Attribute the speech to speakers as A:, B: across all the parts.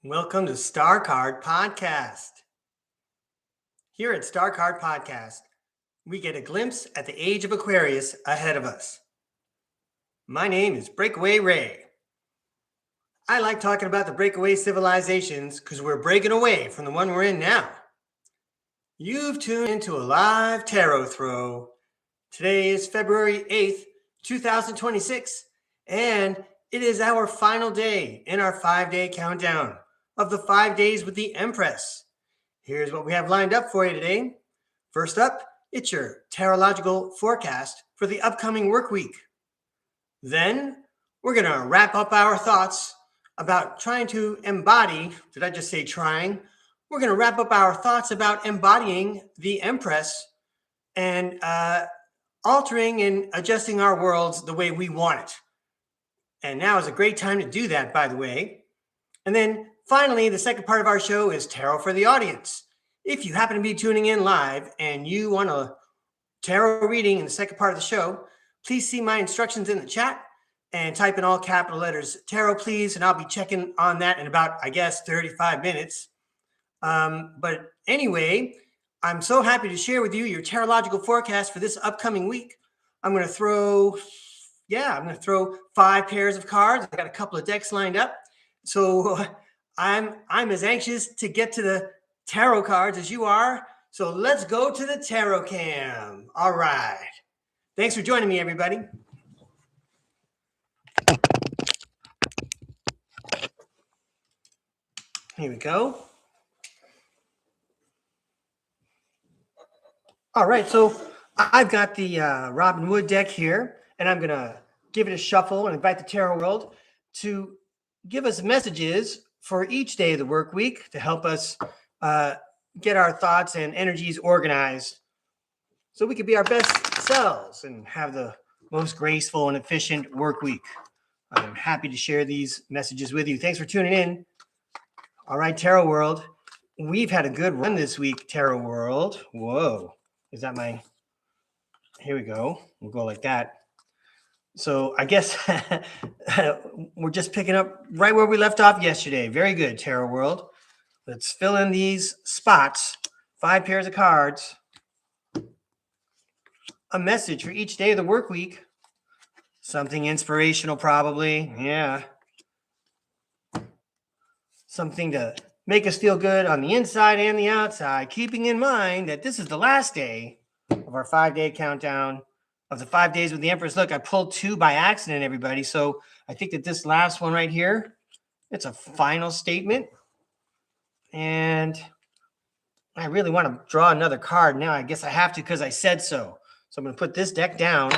A: Welcome to STARCARD Podcast. Here at STARCARD Podcast, we get a glimpse at the age of Aquarius ahead of us. My name is Breakaway Ray. I like talking about the breakaway civilizations because we're breaking away from the one we're in now. You've tuned into a live tarot throw. Today is February 8th, 2026, and it is our final day in our 5-day countdown of the 5 days with the Empress. Here's what we have lined up for you today. First up, it's your tarological forecast for the upcoming work week. Then we're going to wrap up our thoughts about trying to embody, did I just say trying? We're going to wrap up our thoughts about embodying the Empress and altering and adjusting our worlds the way we want it. And now is a great time to do that, by the way. And then finally, the second part of our show is tarot for the audience. If you happen to be tuning in live and you want a tarot reading in the second part of the show, please see my instructions in the chat and type in all capital letters, tarot please, and I'll be checking on that in about, 35 minutes. But anyway, I'm so happy to share with you your tarological forecast for this upcoming week. I'm going to throw 5 pairs of cards. I got a couple of decks lined up. So I'm as anxious to get to the tarot cards as you are. So let's go to the tarot cam. All right. Thanks for joining me, everybody. Here we go. All right. So I've got the Robin Wood deck here, and I'm going to give it a shuffle and invite the tarot world to give us messages for each day of the work week to help us get our thoughts and energies organized so we can be our best selves and have the most graceful and efficient work week. I'm happy to share these messages with you. Thanks for tuning in. All right, Tarot World. We've had a good run this week, Tarot World. Whoa. Is that my... Here we go. We'll go like that. So I guess we're just picking up right where we left off yesterday. Very good, Tarot World. Let's fill in these spots. 5 pairs of cards. A message for each day of the work week. Something inspirational, probably. Yeah. Something to make us feel good on the inside and the outside, keeping in mind that this is the last day of our 5-day countdown of the 5 days with the Empress. Look, I pulled 2 by accident, everybody. So I think that this last one right here, it's a final statement. And I really want to draw another card now. I guess I have to because I said so. So I'm going to put this deck down,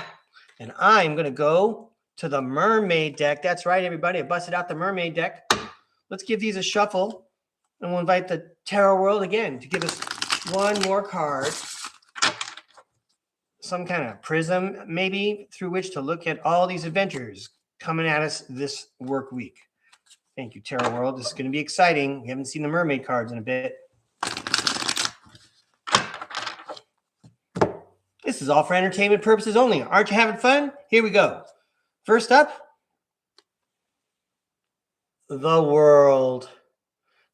A: and I'm going to go to the Mermaid deck. That's right, everybody. I busted out the Mermaid deck. Let's give these a shuffle, and we'll invite the Tarot World again to give us one more card. Some kind of prism, maybe, through which to look at all these adventures coming at us this work week. Thank you, Tarot World. This is going to be exciting. We haven't seen the mermaid cards in a bit. This is all for entertainment purposes only. Aren't you having fun? Here we go. First up, the World.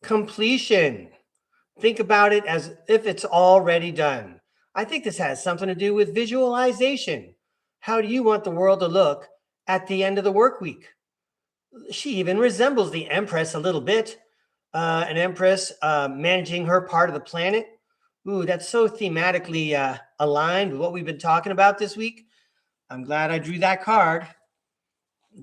A: Completion. Think about it as if it's already done. I think this has something to do with visualization. How do you want the world to look at the end of the work week? She even resembles the Empress a little bit. An Empress managing her part of the planet. Ooh, that's so thematically aligned with what we've been talking about this week. I'm glad I drew that card.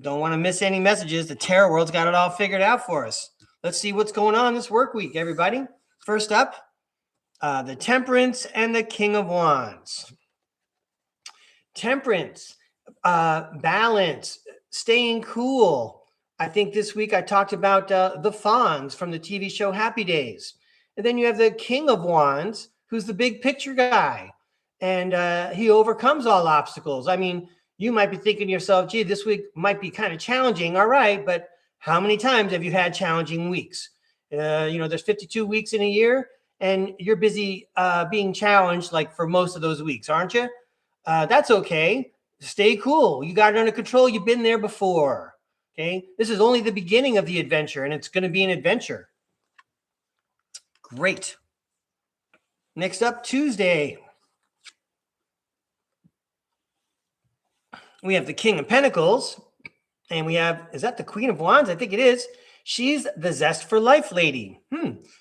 A: Don't want to miss any messages. The Tarot World's got it all figured out for us. Let's see what's going on this work week, everybody. First up, the Temperance and the King of Wands. Temperance, balance, staying cool. I think this week I talked about the Fawns from the TV show Happy Days. And then you have the King of Wands, who's the big picture guy. And he overcomes all obstacles. I mean, you might be thinking to yourself, gee, this week might be kind of challenging. All right, but how many times have you had challenging weeks? There's 52 weeks in a year, and you're busy being challenged like for most of those weeks, aren't you? That's okay. Stay cool. You got it under control. You've been there before. Okay. This is only the beginning of the adventure, and it's going to be an adventure. Great. Next up, Tuesday. We have the King of Pentacles. And we have, is that the Queen of Wands? I think it is. She's the zest for life lady.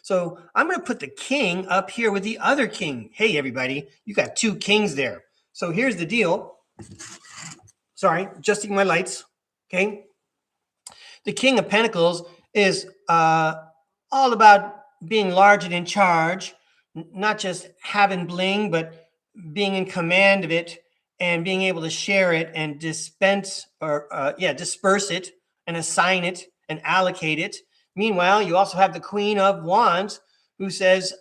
A: So I'm going to put the king up here with the other king. Hey, everybody, you got two kings there. So here's the deal. Sorry, adjusting my lights. Okay. The King of Pentacles is all about being large and in charge, not just having bling, but being in command of it and being able to share it and disperse it and assign it and allocate it. Meanwhile, you also have the Queen of Wands who says,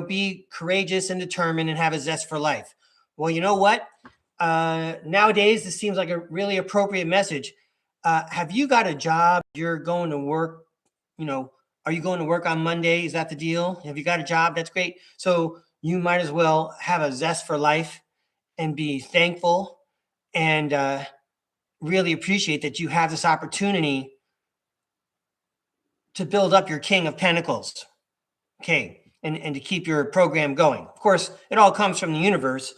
A: be courageous and determined and have a zest for life. Well, you know what? Nowadays, this seems like a really appropriate message. Have you got a job? You're going to work, are you going to work on Monday? Is that the deal? Have you got a job? That's great. So you might as well have a zest for life and be thankful and really appreciate that you have this opportunity to build up your King of Pentacles. Okay. And to keep your program going. Of course, it all comes from the universe.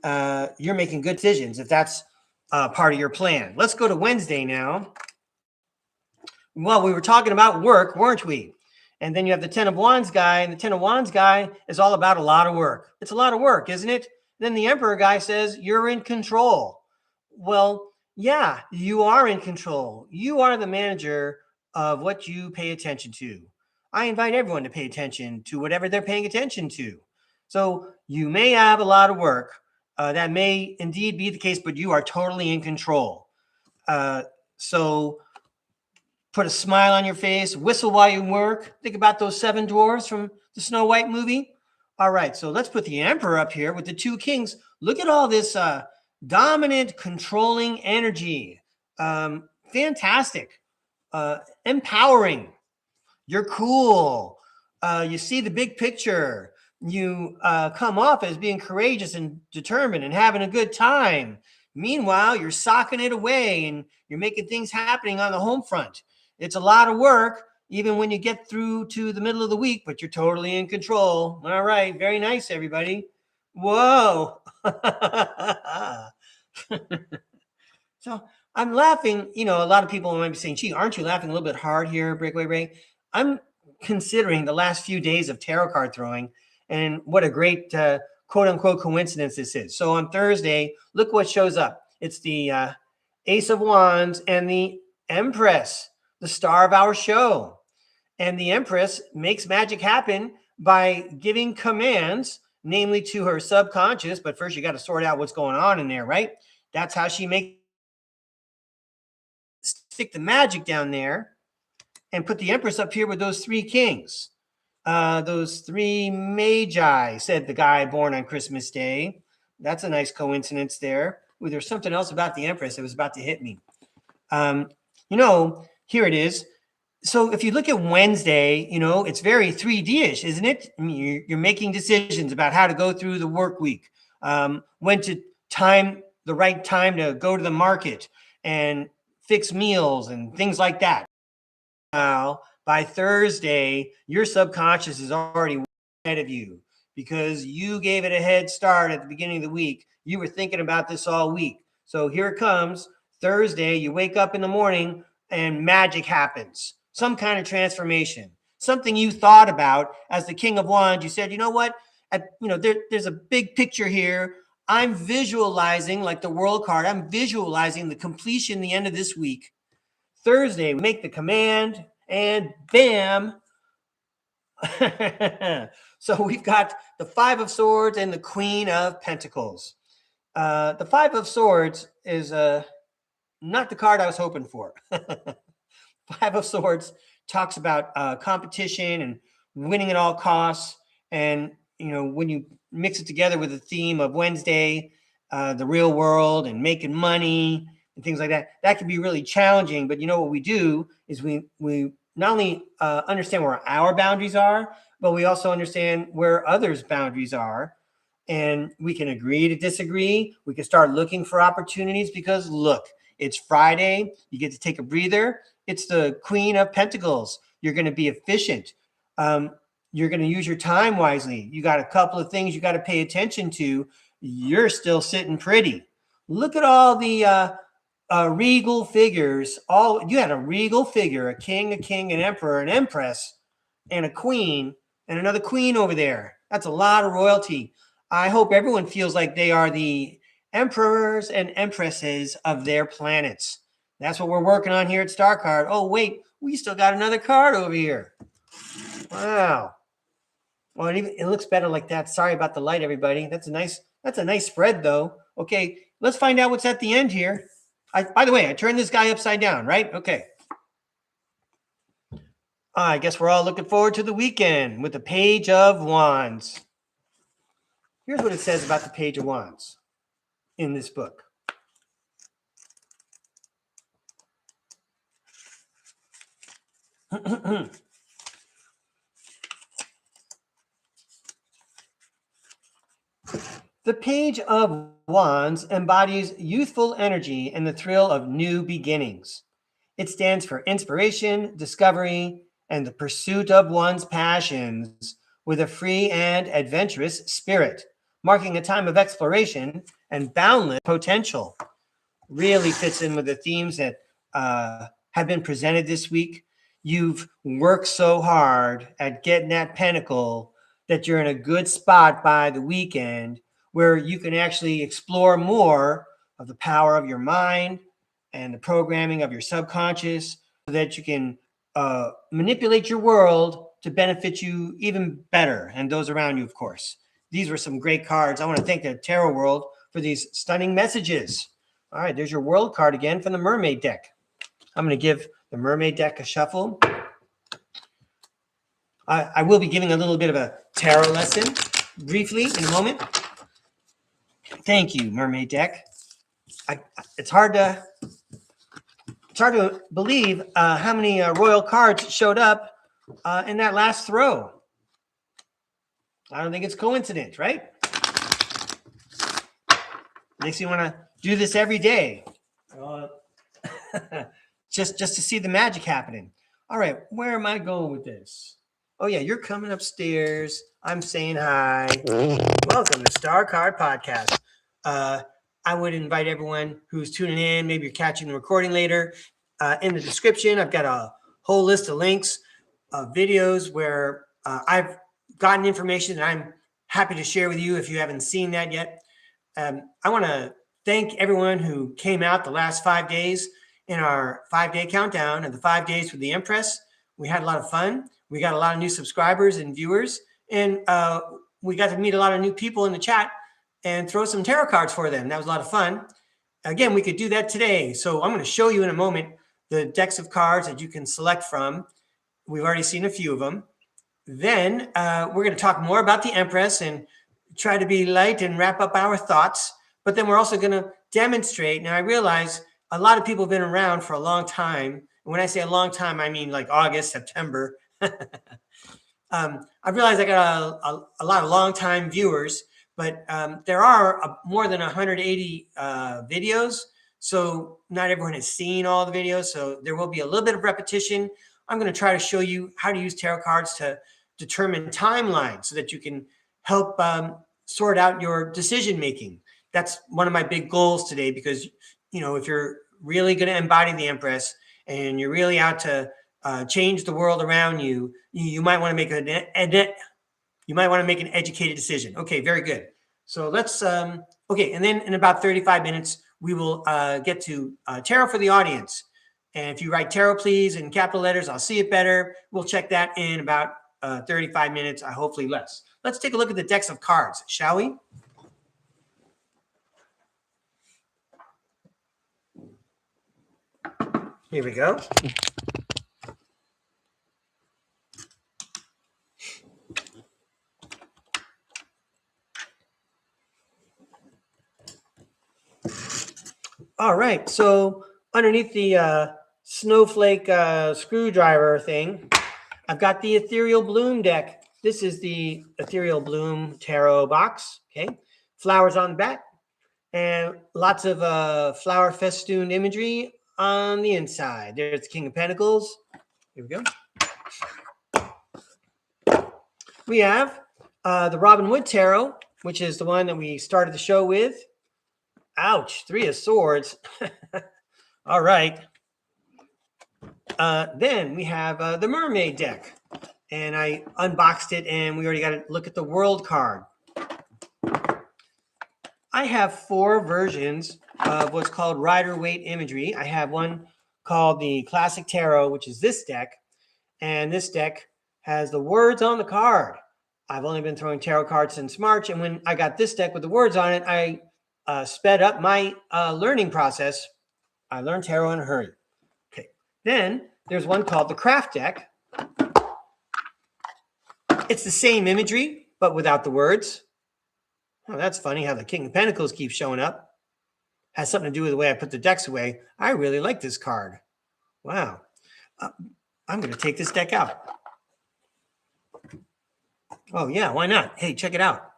A: You're making good decisions if that's part of your plan. Let's go to Wednesday now. Well, we were talking about work, weren't we? And then you have the Ten of Wands guy, and the Ten of Wands guy is all about a lot of work. It's a lot of work, isn't it? Then the Emperor guy says, you're in control. Well, yeah, you are in control. You are the manager of what you pay attention to. I invite everyone to pay attention to whatever they're paying attention to. So you may have a lot of work. That may indeed be the case, but you are totally in control. So put a smile on your face, whistle while you work. Think about those 7 dwarves from the Snow White movie. All right, so let's put the Emperor up here with the 2 kings. Look at all this dominant, controlling energy. Fantastic. Empowering. You're cool. You see the big picture. You come off as being courageous and determined and having a good time. Meanwhile, you're socking it away and you're making things happening on the home front. It's a lot of work, even when you get through to the middle of the week, but you're totally in control. All right. Very nice, everybody. Whoa. So I'm laughing. A lot of people might be saying, gee, aren't you laughing a little bit hard here, Breakaway Ray? I'm considering the last few days of tarot card throwing and what a great quote unquote coincidence this is. So on Thursday, look what shows up. It's the Ace of Wands and the Empress, the star of our show. And the Empress makes magic happen by giving commands, namely to her subconscious. But first, you got to sort out what's going on in there, right? That's how she makes stick the magic down there and put the Empress up here with those 3 kings. Those 3 magi, said the guy born on Christmas Day. That's a nice coincidence there. Ooh, there's something else about the Empress that was about to hit me. Here it is. So if you look at Wednesday, it's very 3D-ish, isn't it? I mean, you're making decisions about how to go through the work week, when to time the right time to go to the market and fix meals and things like that. Now, by Thursday, your subconscious is already ahead of you because you gave it a head start at the beginning of the week. You were thinking about this all week. So here it comes. Thursday, you wake up in the morning and magic happens. Some kind of transformation, something you thought about as the King of Wands. You said, you know what? There's a big picture here. I'm visualizing, like the World card, I'm visualizing the completion, the end of this week. Thursday, we make the command and bam. So we've got the 5 of Swords and the Queen of Pentacles. The 5 of Swords is not the card I was hoping for. 5 of Swords talks about competition and winning at all costs. And, when you mix it together with the theme of Wednesday, the real world and making money and things like that, that can be really challenging. But what we do is we not only understand where our boundaries are, but we also understand where others' boundaries are. And we can agree to disagree. We can start looking for opportunities because, look, it's Friday. You get to take a breather. It's the Queen of Pentacles. You're going to be efficient. You're going to use your time wisely. You got a couple of things you got to pay attention to. You're still sitting pretty. Look at all the regal figures. You had a regal figure, a king, an emperor, an empress, and a queen, and another queen over there. That's a lot of royalty. I hope everyone feels like they are the emperors and empresses of their planets. That's what we're working on here at StarCard. Oh, wait, we still got another card over here. Wow. Well, it looks better like that. Sorry about the light, everybody. That's a nice spread, though. Okay, let's find out what's at the end here. By the way, I turned this guy upside down, right? Okay. I guess we're all looking forward to the weekend with the Page of Wands. Here's what it says about the Page of Wands in this book. The Page of Wands embodies youthful energy and the thrill of new beginnings. It stands for inspiration, discovery, and the pursuit of one's passions with a free and adventurous spirit, marking a time of exploration and boundless potential. Really fits in with the themes that have been presented this week. You've worked so hard at getting that pinnacle that you're in a good spot by the weekend where you can actually explore more of the power of your mind and the programming of your subconscious so that you can manipulate your world to benefit you even better and those around you, of course. These were some great cards. I want to thank the Tarot World for these stunning messages. All right, there's your world card again from the Mermaid deck. I'm going to give the Mermaid deck a shuffle. I will be giving a little bit of a tarot lesson briefly in a moment. Thank you, Mermaid deck. It's hard to believe how many royal cards showed up in that last throw. I don't think it's coincidence, right? Makes you want to do this every day. just to see the magic happening. All right, where am I going with this? Oh, yeah, you're coming upstairs. I'm saying hi. Welcome to StarCard Podcast. I would invite everyone who's tuning in, maybe you're catching the recording later. In the description, I've got a whole list of links, videos where I've gotten information that I'm happy to share with you if you haven't seen that yet. I want to thank everyone who came out the last 5 days in our 5-day countdown and the 5 days with the Empress. We had a lot of fun. We got a lot of new subscribers and viewers, and we got to meet a lot of new people in the chat and throw some tarot cards for them. That was a lot of fun. Again, we could do that today. So I'm going to show you in a moment the decks of cards that you can select from. We've already seen a few of them. Then we're going to talk more about the Empress and try to be light and wrap up our thoughts. But then we're also going to demonstrate. Now, I realize a lot of people have been around for a long time. And when I say a long time, I mean like August, September. I realize I got a lot of long-time viewers, but there are more than 180 videos. So not everyone has seen all the videos. So there will be a little bit of repetition. I'm going to try to show you how to use tarot cards to determine timelines so that you can help sort out your decision-making. That's one of my big goals today, because, you know, if you're really going to embody the Empress and you're really out to change the world around you, you might want to make an educated decision. Okay, very good. So let's okay, and then in about 35 minutes we will get to tarot for the audience. And if you write tarot please in capital letters, I'll see it better. We'll check that in about 35 minutes, hopefully less. Let's take a look at the decks of cards, shall we? Here we go. All right, so underneath the snowflake screwdriver thing, I've got the Ethereal Bloom deck. This is the Ethereal Bloom tarot box, okay? Flowers on the back and lots of flower festooned imagery on the inside. There's the King of Pentacles. Here we go. we have the Robin Wood Tarot, which is the one that we started the show with. Ouch, 3 of Swords. All right. Then we have the Mermaid deck. And I unboxed it, and we already got to look at the World card. I have 4 versions of what's called Rider-Waite imagery. I have one called the Classic Tarot, which is this deck. And this deck has the words on the card. I've only been throwing tarot cards since March. And when I got this deck with the words on it, I sped up my learning process. I learned tarot in a hurry. Okay. Then there's one called the Craft deck. It's the same imagery, but without the words. Oh, that's funny how the King of Pentacles keeps showing up. Has something to do with the way I put the decks away. I really like this card. Wow. I'm going to take this deck out. Oh, yeah, why not? Hey, check it out.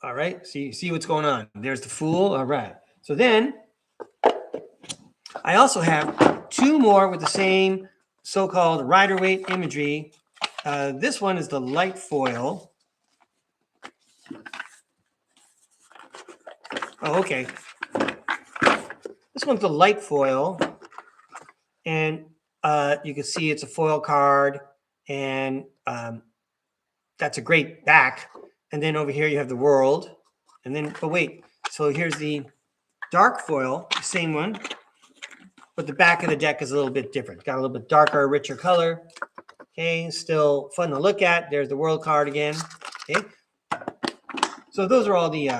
A: All right, see what's going on. There's the Fool. All right. So then I also have 2 more with the same so-called Rider-Waite imagery. This one is the light foil. Oh, okay. This one's the light foil. And you can see it's a foil card. And that's a great back. And then over here you have the World. And then, but wait. So here's the dark foil, the same one. But the back of the deck is a little bit different. Got a little bit darker, richer color. Okay, still fun to look at. There's the World card again. Okay. So those are all the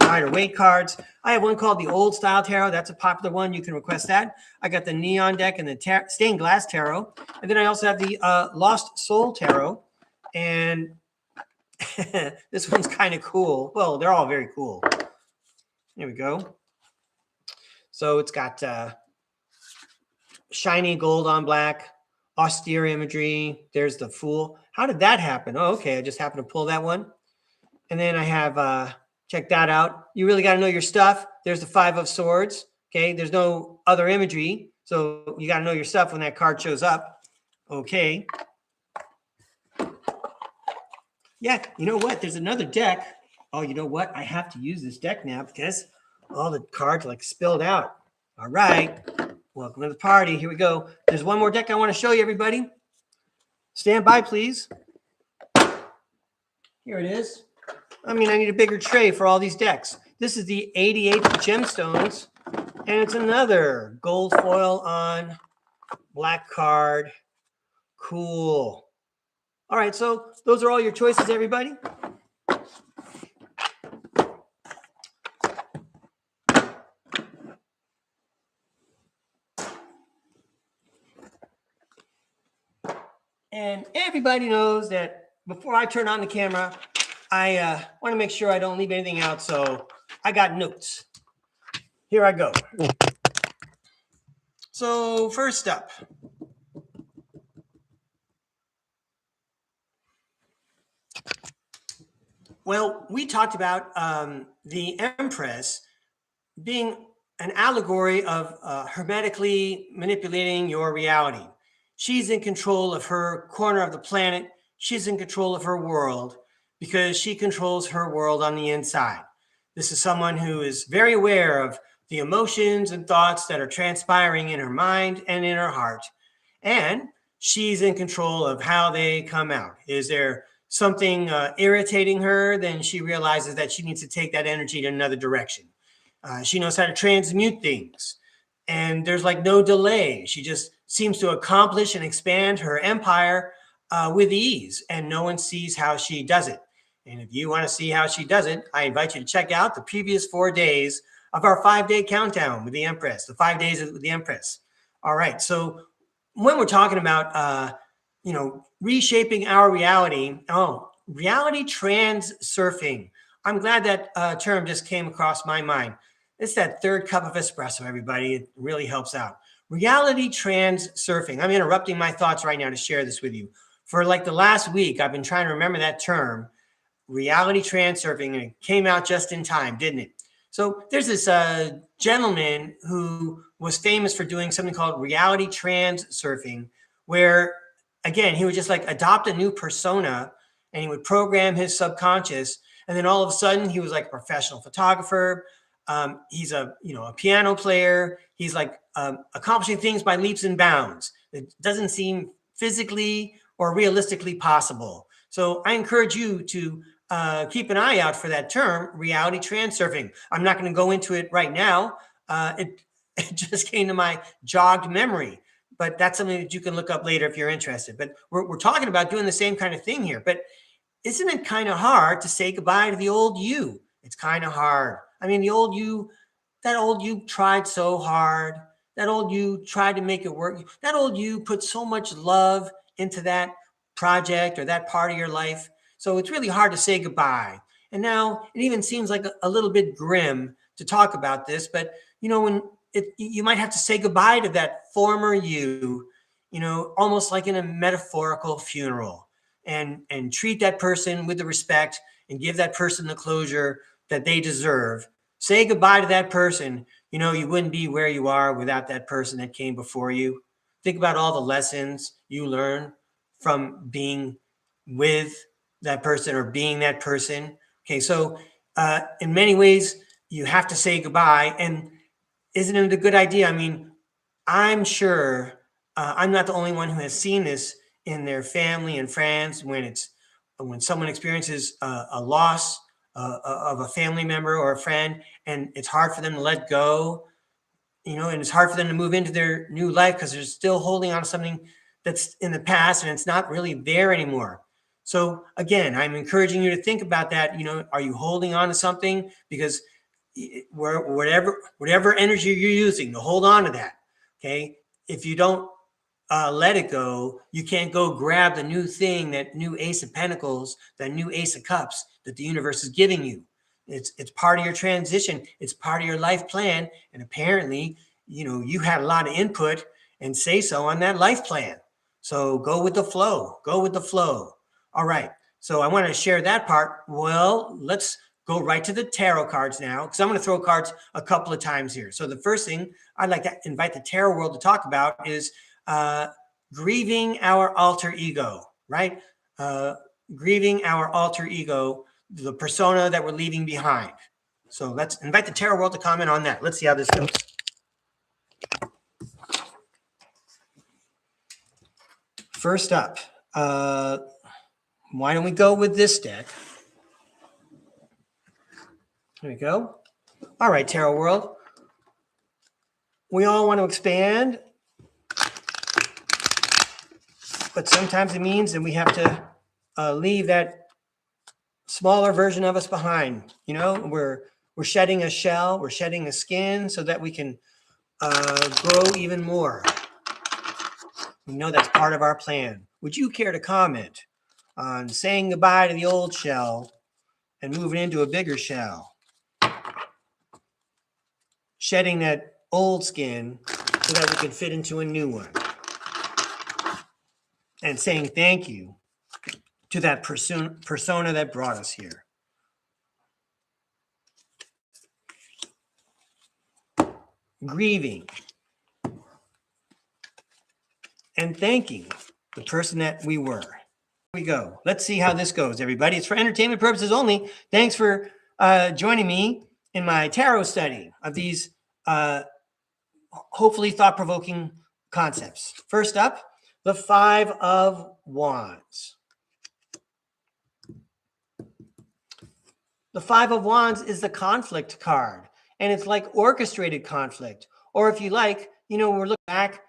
A: Rider-Waite cards. I have one called the Old Style Tarot. That's a popular one. You can request that. I got the Neon deck and the Stained Glass Tarot. And then I also have the Lost Soul Tarot. And this one's kind of cool. Well, they're all very cool. There we go. So it's got shiny gold on black, austere imagery. There's the Fool. How did that happen? Oh, okay. I just happened to pull that one. And then I have, check that out. You really got to know your stuff. There's the 5 of Swords. Okay. There's no other imagery. So you got to know your stuff when that card shows up. Okay. Yeah. You know what? There's another deck. Oh, you know what? I have to use this deck now because all the cards are like spilled out. All right. Welcome to the party. Here we go. There's one more deck I want to show you, everybody. Stand by, please. Here it is. I mean, I need a bigger tray for all these decks. This is the 88 Gemstones, and it's another gold foil on black card. Cool. All right, so those are all your choices, everybody. And everybody knows that before I turn on the camera, I want to make sure I don't leave anything out. So I got notes. Here I go. So first up, well, we talked about the Empress being an allegory of hermetically manipulating your reality. She's in control of her corner of the planet. She's in control of her world because she controls her world on the inside. This is someone who is very aware of the emotions and thoughts that are transpiring in her mind and in her heart. And she's in control of how they come out. Is there something irritating her? Then she realizes that she needs to take that energy to another direction. She knows how to transmute things. And there's like no delay. She just seems to accomplish and expand her empire with ease, and no one sees how she does it. And if you want to see how she does it, I invite you to check out the previous 4 days of our 5-day countdown with the Empress, the 5 days with the Empress. All right. So when we're talking about, reshaping our reality, reality transurfing. I'm glad that term just came across my mind. It's that 3rd cup of espresso, everybody. It really helps out. Reality transurfing. I'm interrupting my thoughts right now to share this with you. For like the last week, I've been trying to remember that term, reality transurfing, and it came out just in time, didn't it? So there's this gentleman who was famous for doing something called reality transurfing, where again, he would just like adopt a new persona, and he would program his subconscious. And then all of a sudden he was like a professional photographer. He's a piano player. He's like accomplishing things by leaps and bounds. It doesn't seem physically or realistically possible. So I encourage you to keep an eye out for that term, reality transurfing. I'm not going to go into it right now. It just came to my jogged memory, but that's something that you can look up later if you're interested. But we're talking about doing the same kind of thing here. But isn't it kind of hard to say goodbye to the old you? It's kind of hard. I mean, that old you tried so hard. That old you tried to make it work. That old you put so much love into that project or that part of your life. So it's really hard to say goodbye. And now it even seems like a little bit grim to talk about this, but when you might have to say goodbye to that former you, almost like in a metaphorical funeral, and treat that person with the respect and give that person the closure that they deserve. Say goodbye to that person. You wouldn't be where you are without that person that came before you. Think about all the lessons you learn from being with that person or being that person. Okay, so in many ways, you have to say goodbye. And isn't it a good idea? I mean, I'm sure I'm not the only one who has seen this in their family and friends when someone experiences a loss of a family member or a friend, and it's hard for them to let go, and it's hard for them to move into their new life because they're still holding on to something that's in the past and it's not really there anymore. So again, I'm encouraging you to think about that. Are you holding on to something? Because whatever energy you're using to hold on to that, okay, if you don't let it go, you can't go grab the new thing, that new Ace of Pentacles, that new Ace of Cups that the universe is giving you. It's part of your transition. It's part of your life plan. And apparently, you had a lot of input and say so on that life plan. So go with the flow. Go with the flow. All right. So I want to share that part. Well, let's go right to the tarot cards now, because I'm going to throw cards a couple of times here. So the first thing I'd like to invite the tarot world to talk about is grieving our alter ego, right? Grieving our alter ego, the persona that we're leaving behind. So let's invite the tarot world to comment on that. Let's see how this goes. First up, why don't we go with this deck? There we go. All right, tarot world. We all want to expand, but sometimes it means that we have to leave that smaller version of us behind. We're shedding a shell, we're shedding a skin so that we can grow even more. We know that's part of our plan. Would you care to comment on saying goodbye to the old shell and moving into a bigger shell? Shedding that old skin so that we can fit into a new one. And saying thank you to that persona that brought us here. Grieving and thanking the person that we were. Here we go. Let's see how this goes, everybody. It's for entertainment purposes only. Thanks for joining me in my tarot study of these hopefully thought-provoking concepts. First up, the Five of Wands. The Five of Wands is the conflict card, and it's like orchestrated conflict. Or if you like, we're looking back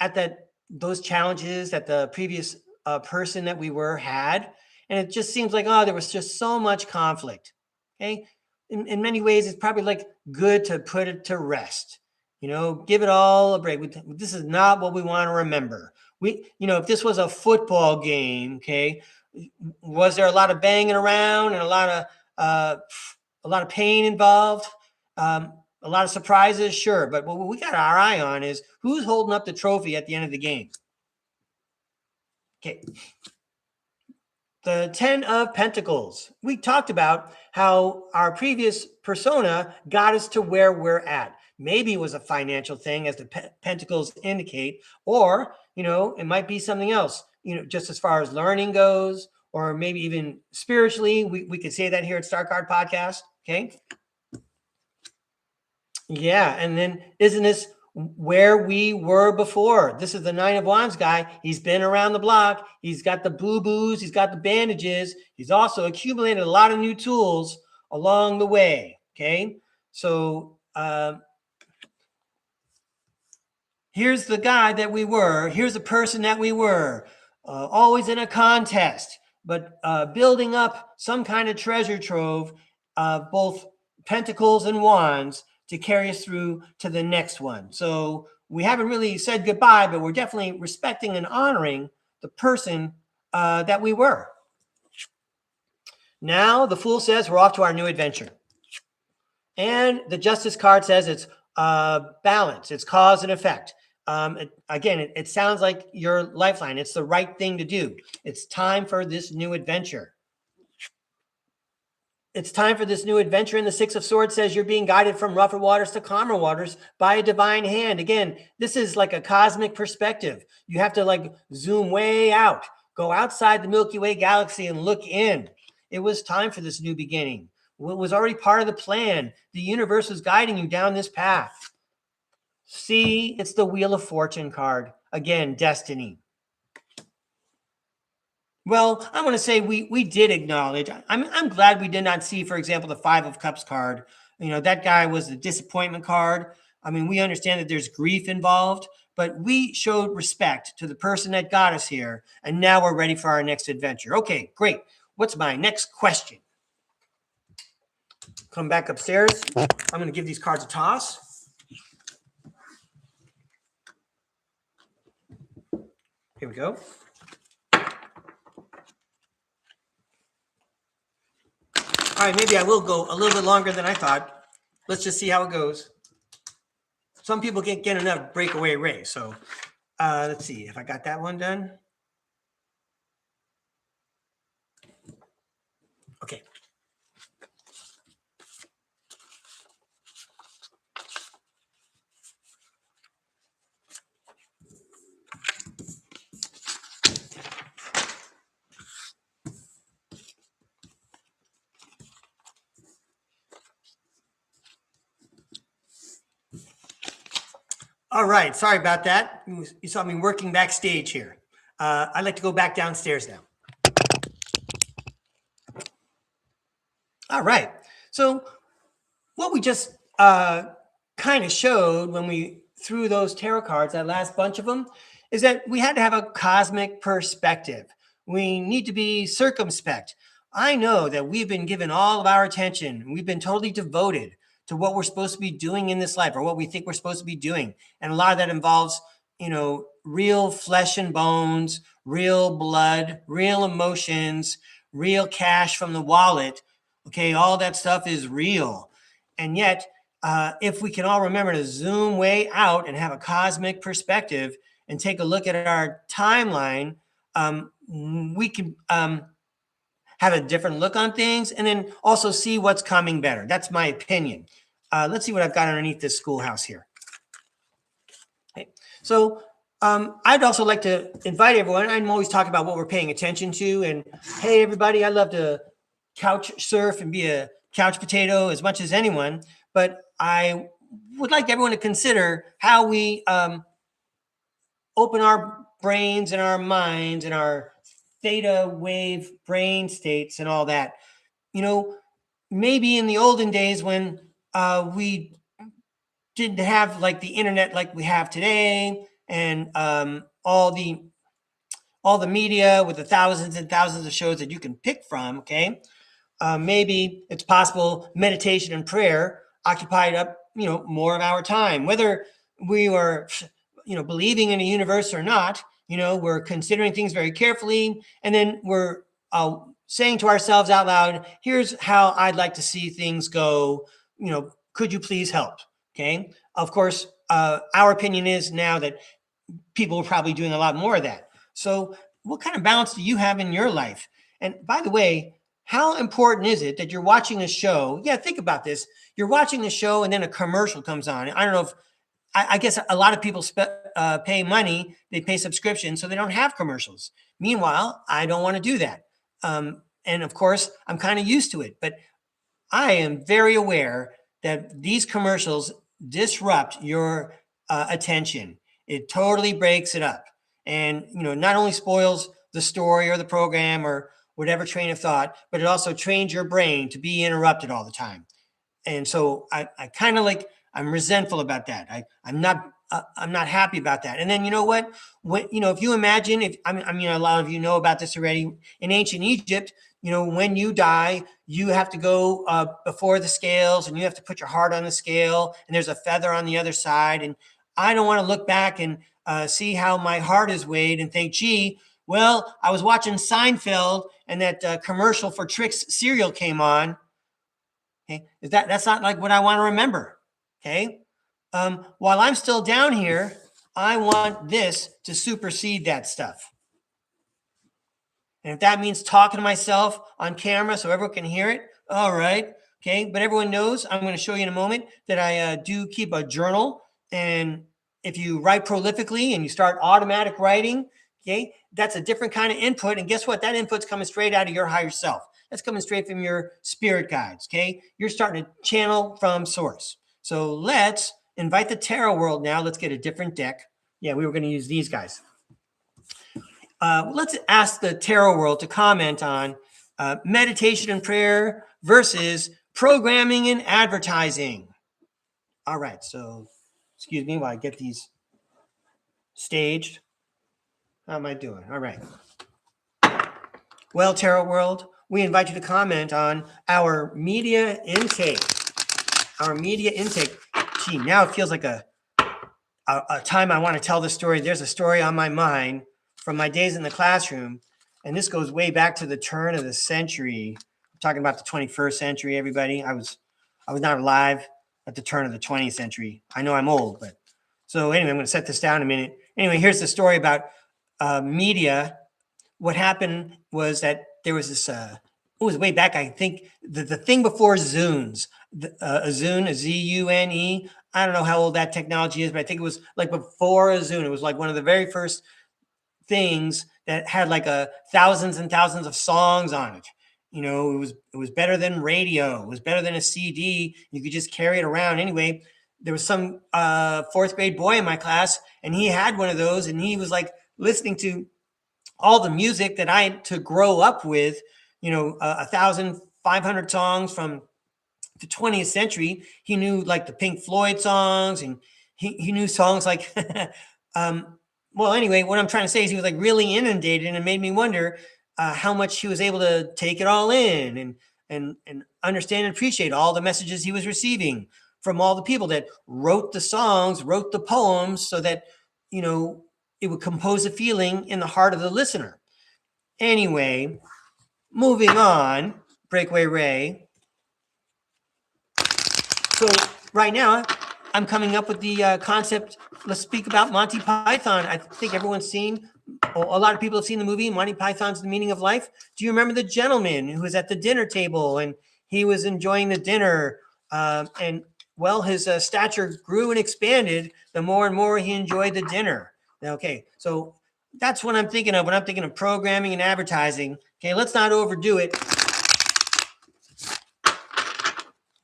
A: at those challenges that the previous person that we had, and it just seems like, there was just so much conflict. Okay, in many ways, it's probably like good to put it to rest. Give it all a break. This is not what we want to remember. If this was a football game, okay, was there a lot of banging around and a lot of pain involved? A lot of surprises, sure. But what we got our eye on is who's holding up the trophy at the end of the game. Okay. The 10 of Pentacles. We talked about how our previous persona got us to where we're at. Maybe it was a financial thing, as the pentacles indicate, or, it might be something else, just as far as learning goes, or maybe even spiritually. We could say that here at StarCard Podcast. Okay. Yeah. And then isn't this where we were before? This is the 9 of Wands guy. He's been around the block. He's got the boo-boos. He's got the bandages. He's also accumulated a lot of new tools along the way. Okay. So here's the guy that we were. Here's the person that we were. Always in a contest, but building up some kind of treasure trove of both pentacles and wands to carry us through to the next one. So we haven't really said goodbye, but we're definitely respecting and honoring the person that we were. Now the Fool says we're off to our new adventure. And the Justice card says it's balance, it's cause and effect. It sounds like your lifeline. It's the right thing to do. It's time for this new adventure. It's time for this new adventure. And the 6 of Swords says you're being guided from rougher waters to calmer waters by a divine hand. Again, this is like a cosmic perspective. You have to like zoom way out, go outside the Milky Way galaxy and look in. It was time for this new beginning. It was already part of the plan. The universe was guiding you down this path. See, it's the Wheel of Fortune card. Again, destiny. Well, I want to say we did acknowledge. I'm glad we did not see, for example, the 5 of Cups card. That guy was the disappointment card. I mean, we understand that there's grief involved, but we showed respect to the person that got us here, and now we're ready for our next adventure. Okay, great. What's my next question? Come back upstairs. I'm going to give these cards a toss. Here we go. All right, maybe I will go a little bit longer than I thought. Let's just see how it goes. Some people can't get enough Breakaway Ray. So let's see if I got that one done. Okay. All right. Sorry about that. You saw me working backstage here. I'd like to go back downstairs now. All right. So what we just kind of showed when we threw those tarot cards, that last bunch of them, is that we had to have a cosmic perspective. We need to be circumspect. I know that we've been given all of our attention. We've been totally devoted to what we're supposed to be doing in this life, or what we think we're supposed to be doing. And a lot of that involves, real flesh and bones, real blood, real emotions, real cash from the wallet. Okay, all that stuff is real. And yet, if we can all remember to zoom way out and have a cosmic perspective and take a look at our timeline, we can have a different look on things, and then also see what's coming better. That's my opinion. Let's see what I've got underneath this schoolhouse here. Okay. So I'd also like to invite everyone. I'm always talking about what we're paying attention to. And hey, everybody, I love to couch surf and be a couch potato as much as anyone. But I would like everyone to consider how we open our brains and our minds and our theta wave brain states and all that. Maybe in the olden days when we didn't have like the internet like we have today, and all the media with the thousands and thousands of shows that you can pick from. Okay, maybe it's possible meditation and prayer occupied up more of our time, whether we were believing in a universe or not. We're considering things very carefully, and then we're saying to ourselves out loud, here's how I'd like to see things go. Could you please help? Okay. Of course, our opinion is now that people are probably doing a lot more of that. So what kind of balance do you have in your life? And by the way, how important is it that you're watching a show? Yeah, think about this. You're watching the show and then a commercial comes on. I don't know if, I guess a lot of people pay money, they pay subscription, so they don't have commercials. Meanwhile, I don't want to do that. And of course, I'm kind of used to it, but I am very aware that these commercials disrupt your attention. It totally breaks it up. And, not only spoils the story or the program or whatever train of thought, but it also trains your brain to be interrupted all the time. And so I kind of I'm resentful about that. I'm not happy about that. And then, you know what? If you imagine, a lot of you know about this already. In ancient Egypt, when you die, you have to go before the scales, and you have to put your heart on the scale, and there's a feather on the other side. And I don't want to look back and see how my heart is weighed and think, gee, well, I was watching Seinfeld and that commercial for Trix cereal came on. Okay, that's not like what I want to remember. Okay, while I'm still down here, I want this to supersede that stuff. And if that means talking to myself on camera so everyone can hear it, all right. Okay, but everyone knows, I'm going to show you in a moment, that I do keep a journal. And if you write prolifically and you start automatic writing, okay, that's a different kind of input. And guess what? That input's coming straight out of your higher self. That's coming straight from your spirit guides, okay? You're starting to channel from source. So let's invite the tarot world now. Let's get a different deck. Yeah, we were going to use these guys. Let's ask the tarot world to comment on meditation and prayer versus programming and advertising. All right, so excuse me while I get these staged. How am I doing? All right. Well, tarot world, we invite you to comment on our media intake. Our media intake. Gee, now it feels like a time I want to tell the story. There's a story on my mind from my days in the classroom, and this goes way back to the turn of the century. I'm talking about the 21st century, everybody. I was not alive at the turn of the 20th century. I know I'm old, but so anyway, I'm going to set this down a minute. Anyway, here's the story about media. What happened was that there was this, it was way back, I think, the thing before Zunes, a Zune, a Z-U-N-E. I don't know how old that technology is, but I think it was like before a Zune. It was like one of the very first things that had like thousands and thousands of songs on it. It was better than radio. It was better than a CD. You could just carry it around. Anyway, there was some fourth grade boy in my class, and he had one of those, and he was like listening to all the music that I had to grow up with, 1,500 songs from the 20th century. He knew like the Pink Floyd songs, and he knew songs like, well, anyway, what I'm trying to say is he was like really inundated, and it made me wonder how much he was able to take it all in and understand and appreciate all the messages he was receiving from all the people that wrote the songs, wrote the poems, so that, it would compose a feeling in the heart of the listener. Anyway, moving on, Breakaway Ray. So right now, I'm coming up with the concept. Let's speak about Monty Python. I think everyone's seen, a lot of people have seen the movie Monty Python's The Meaning of Life. Do you remember the gentleman who was at the dinner table and he was enjoying the dinner? And well, his stature grew and expanded the more and more he enjoyed the dinner. Okay, so that's what I'm thinking of when I'm thinking of programming and advertising. Okay, let's not overdo it.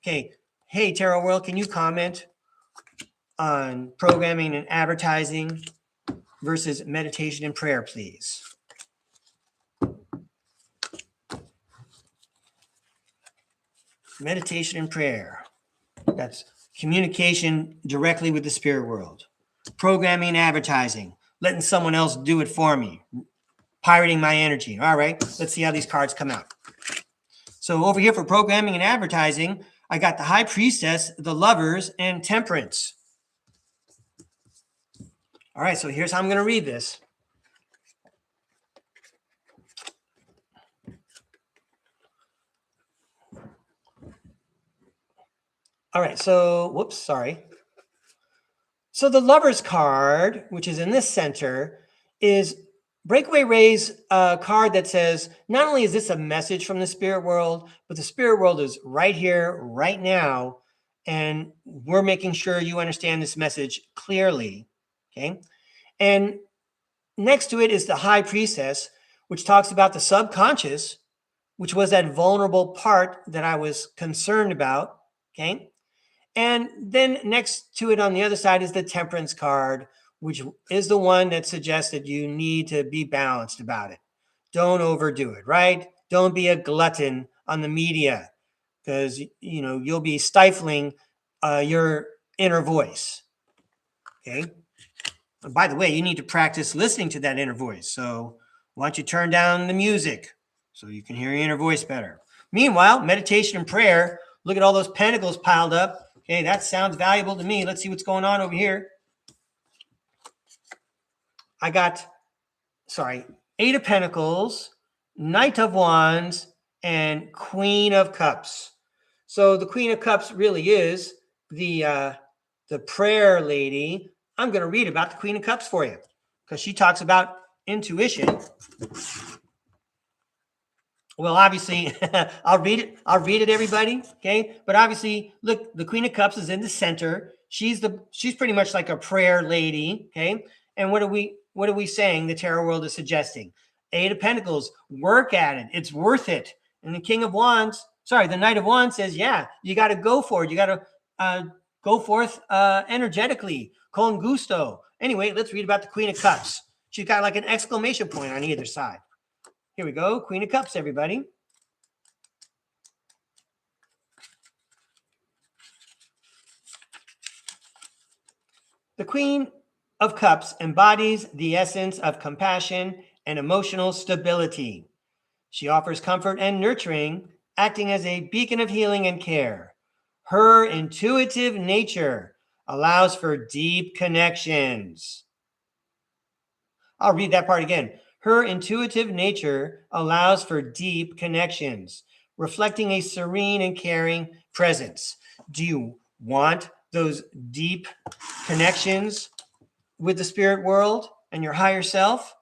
A: Okay, hey, Tarot World, can you comment on programming and advertising versus meditation and prayer, please? Meditation and prayer. That's communication directly with the spirit world. Programming and advertising, letting someone else do it for me, pirating my energy. All right, let's see how these cards come out. So over here for programming and advertising, I got the High Priestess, the Lovers, and Temperance. All right, so here's how I'm going to read this. All right, so, whoops, sorry. So the Lovers card, which is in this center, is Breakaway Ray's card that says, not only is this a message from the spirit world, but the spirit world is right here, right now, and we're making sure you understand this message clearly, okay? And next to it is the High Priestess, which talks about the subconscious, which was that vulnerable part that I was concerned about. Okay. And then next to it on the other side is the Temperance card, which is the one that suggests that you need to be balanced about it. Don't overdo it, right? Don't be a glutton on the media, because you'll be stifling your inner voice. Okay. And by the way, you need to practice listening to that inner voice. So why don't you turn down the music so you can hear your inner voice better? Meanwhile, meditation and prayer, look at all those pentacles piled up. Okay, that sounds valuable to me. Let's see what's going on over here. I got, Eight of Pentacles, Knight of Wands, and Queen of Cups. So the Queen of Cups really is the prayer lady. I'm going to read about the Queen of Cups for you because she talks about intuition. Well, obviously, I'll read it, everybody. Okay, but obviously, look, the Queen of Cups is in the center. She's pretty much like a prayer lady. Okay, and what are we saying? The tarot world is suggesting Eight of Pentacles. Work at it. It's worth it. And the the Knight of Wands says, yeah, you got to go for it. You got to go forth energetically, con gusto. Anyway, let's read about the Queen of Cups. She's got like an exclamation point on either side. Here we go. Queen of Cups, everybody. The Queen of Cups embodies the essence of compassion and emotional stability. She offers comfort and nurturing, acting as a beacon of healing and care. Her intuitive nature allows for deep connections. I'll read that part again. Her intuitive nature allows for deep connections, reflecting a serene and caring presence. Do you want those deep connections with the spirit world and your higher self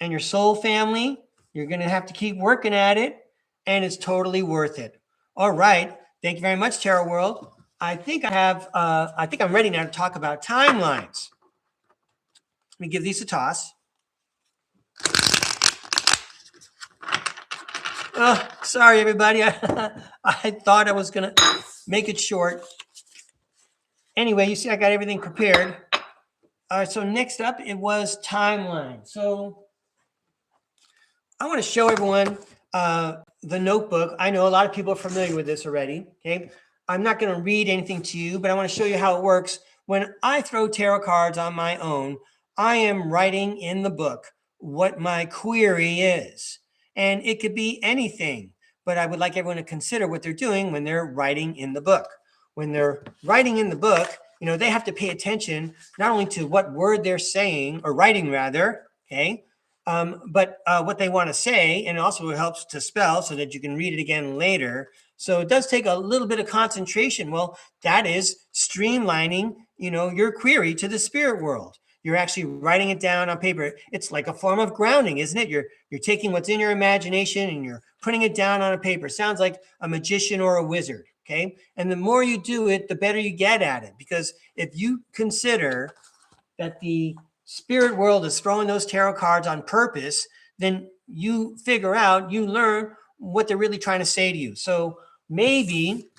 A: and your soul family? You're going to have to keep working at it, and it's totally worth it. All right. Thank you very much, Tarot World. I think I'm ready now to talk about timelines. Let me give these a toss. Oh, sorry, everybody. I thought I was going to make it short. Anyway, you see I got everything prepared. All right, so next up, it was timeline. So I want to show everyone the notebook. I know a lot of people are familiar with this already, okay? I'm not going to read anything to you, but I want to show you how it works. When I throw tarot cards on my own, I am writing in the book what my query is. And it could be anything, but I would like everyone to consider what they're doing when they're writing in the book. When they're writing in the book, they have to pay attention not only to what word they're saying, or writing rather, okay, but what they want to say, and also it helps to spell so that you can read it again later. So it does take a little bit of concentration. Well, that is streamlining, your query to the spirit world. You're actually writing it down on paper. It's like a form of grounding, isn't it? You're taking what's in your imagination and you're putting it down on a paper. Sounds like a magician or a wizard, okay? And the more you do it, the better you get at it. Because if you consider that the spirit world is throwing those tarot cards on purpose, then you learn what they're really trying to say to you. So maybe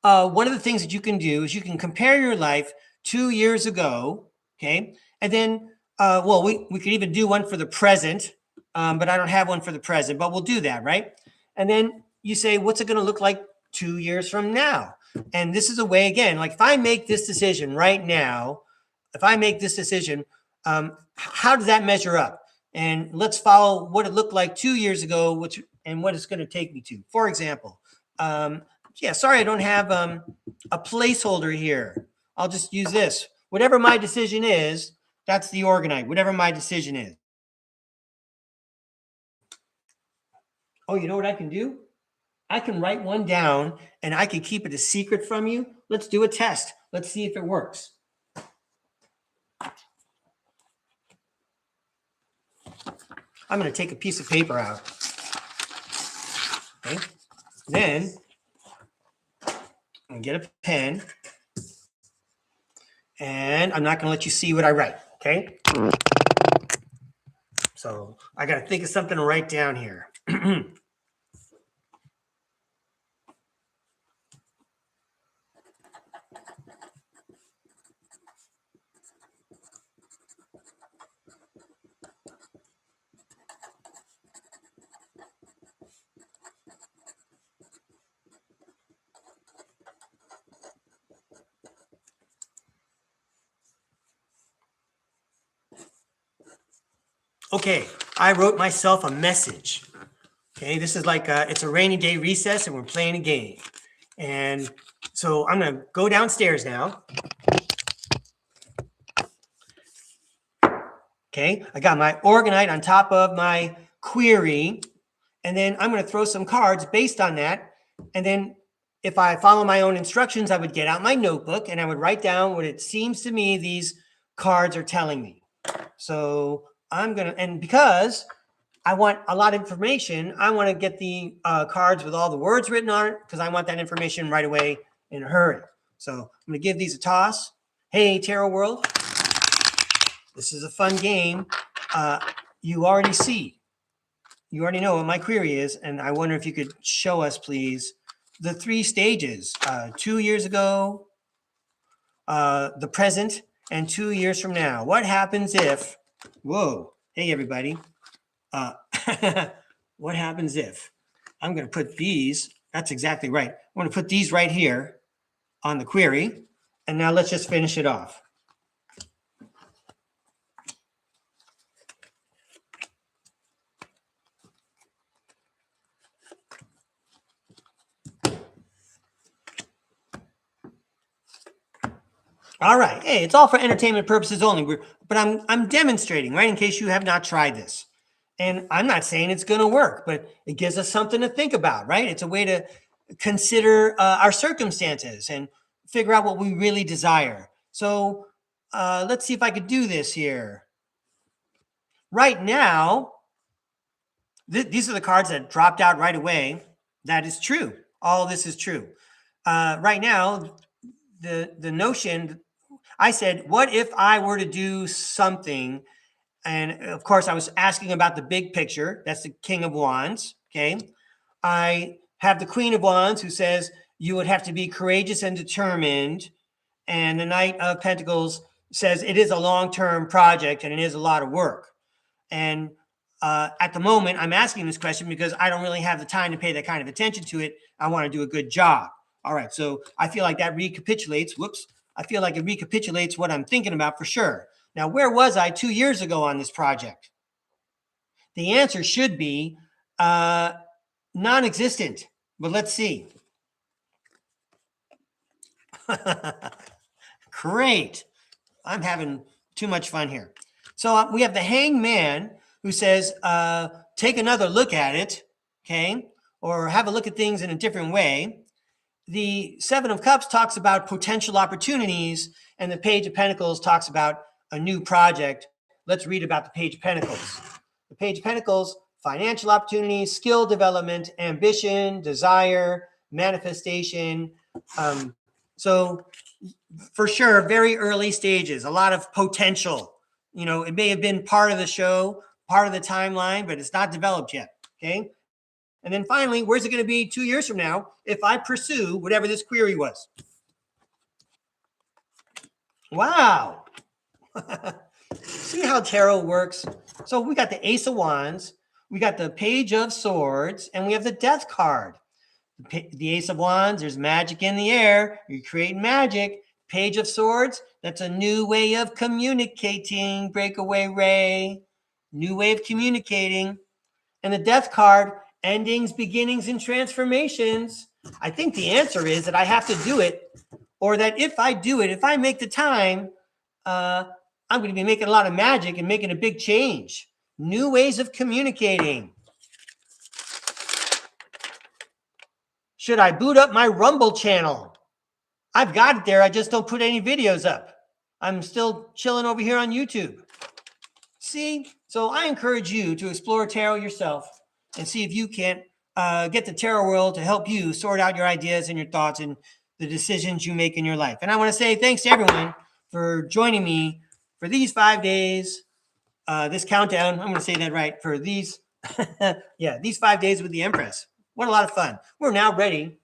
A: one of the things that you can do is you can compare your life 2 years ago, okay? And then, we could even do one for the present, but I don't have one for the present, but we'll do that, right? And then you say, what's it going to look like 2 years from now? And this is a way, again, like if I make this decision right now, how does that measure up? And let's follow what it looked like 2 years ago, and what it's going to take me to. For example, sorry, I don't have a placeholder here. I'll just use this. Whatever my decision is, that's the organite. Whatever my decision is. Oh, you know what I can do? I can write one down and I can keep it a secret from you. Let's do a test. Let's see if it works. I'm going to take a piece of paper out. Okay. Then I'm going to get a pen. And I'm not going to let you see what I write. Okay. So I got to think of something to write down here. Okay, I wrote myself a message. Okay, this is like it's a rainy day recess and we're playing a game. And so I'm going to go downstairs now. Okay, I got my organite on top of my query. And then I'm going to throw some cards based on that. And then if I follow my own instructions, I would get out my notebook and I would write down what it seems to me these cards are telling me. So I'm going to, and because I want a lot of information, I want to get the cards with all the words written on it because I want that information right away in a hurry. So I'm going to give these a toss. Hey, Tarot World. This is a fun game. You already know what my query is, and I wonder if you could show us, please, the 3 stages, 2 years ago, the present, and 2 years from now. What happens if, whoa, hey, everybody. What happens if, I'm going to put these, that's exactly right. I'm going to put these right here on the query, and now let's just finish it off. All right. Hey, it's all for entertainment purposes only. But I'm demonstrating, right, in case you have not tried this. And I'm not saying it's going to work, but it gives us something to think about, right? It's a way to consider our circumstances and figure out what we really desire. So let's see if I could do this here. Right now, these are the cards that dropped out right away. That is true. All this is true. Right now, the notion, I said, what if I were to do something? And of course, I was asking about the big picture. That's the King of Wands. Okay. I have the Queen of Wands who says you would have to be courageous and determined. And the Knight of Pentacles says it is a long-term project and it is a lot of work. And at the moment, I'm asking this question because I don't really have the time to pay that kind of attention to it. I want to do a good job. All right. So I feel like that recapitulates. I feel like it recapitulates what I'm thinking about for sure. Now, where was I 2 years ago on this project? The answer should be non-existent, but let's see. Great. I'm having too much fun here. So we have the Hangman who says, take another look at it, okay? Or have a look at things in a different way. The Seven of Cups talks about potential opportunities, and the Page of Pentacles talks about a new project. Let's read about the Page of Pentacles. The Page of Pentacles, financial opportunities, skill development, ambition, desire, manifestation. So for sure, very early stages, a lot of potential. You know, it may have been part of the show, part of the timeline, but it's not developed yet, okay? And then finally, where's it going to be 2 years from now if I pursue whatever this query was? Wow. See how tarot works? So we got the Ace of Wands, we got the Page of Swords, and we have the Death card. The Ace of Wands, there's magic in the air. You're creating magic. Page of Swords, that's a new way of communicating. Breakaway Ray, new way of communicating. And the Death card, endings, beginnings, and transformations. I think the answer is that I have to do it, or that if I do it, if I make the time, I'm going to be making a lot of magic and making a big change. New ways of communicating. Should I boot up my Rumble channel? I've got it there. I just don't put any videos up. I'm still chilling over here on YouTube. See? So I encourage you to explore tarot yourself and see if you can't get the tarot world to help you sort out your ideas and your thoughts and the decisions you make in your life. And I want to say thanks to everyone for joining me for these 5 days, this countdown, I'm going to say that right, for these, these 5 days with the Empress. What a lot of fun. We're now ready.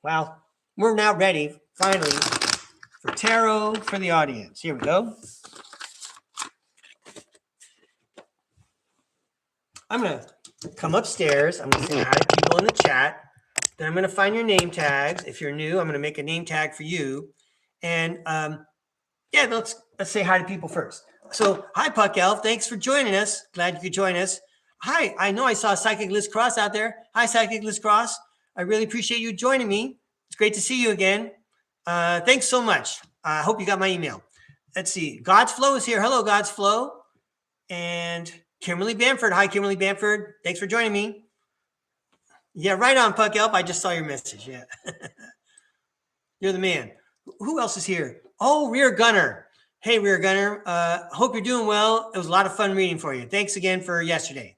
A: Wow. We're now ready, finally, for tarot for the audience. Here we go. I'm going to come upstairs. I'm going to say hi to people in the chat. Then I'm going to find your name tags. If you're new, I'm going to make a name tag for you. And let's say hi to people first. So, hi, Puck Elf. Thanks for joining us. Glad you could join us. Hi, I know I saw Psychic Liz Cross out there. Hi, Psychic Liz Cross. I really appreciate you joining me. It's great to see you again. Thanks so much. I hope you got my email. Let's see. God's Flow is here. Hello, God's Flow. And Kimberly Bamford. Hi, Kimberly Bamford. Thanks for joining me. Yeah, right on, Puck Elf. I just saw your message. Yeah. You're the man. Who else is here? Oh, Rear Gunner. Hey, Rear Gunner. Hope you're doing well. It was a lot of fun reading for you. Thanks again for yesterday.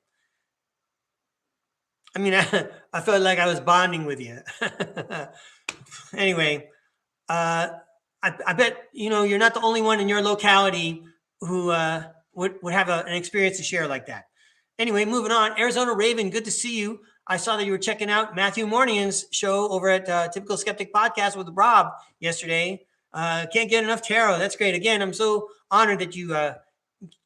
A: I mean, I felt like I was bonding with you. Anyway, I bet, you're not the only one in your locality who would have an experience to share like that. Anyway, moving on. Arizona Raven, good to see you. I saw that you were checking out Matthew Morning's show over at Typical Skeptic Podcast with Rob yesterday. Can't get enough tarot. That's great. Again, I'm so honored that you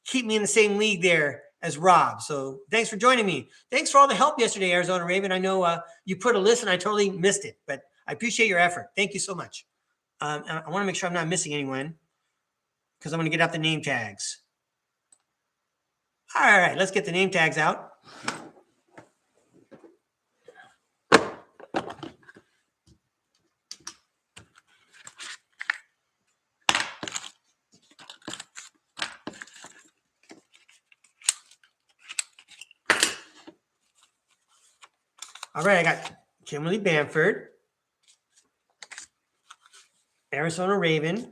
A: keep me in the same league there as Rob. So thanks for joining me. Thanks for all the help yesterday, Arizona Raven. I know you put a list and I totally missed it, but I appreciate your effort. Thank you so much. I want to make sure I'm not missing anyone because I'm going to get out the name tags. All right, let's get the name tags out. All right, I got Kimberly Bamford, Arizona Raven,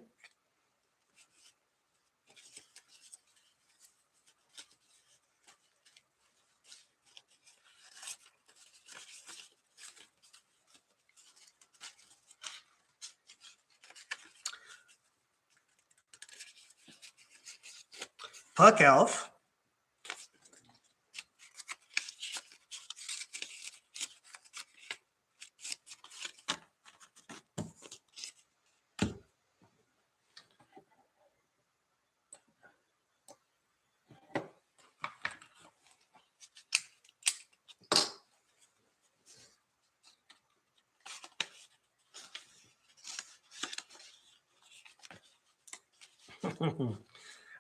A: Puck Elf,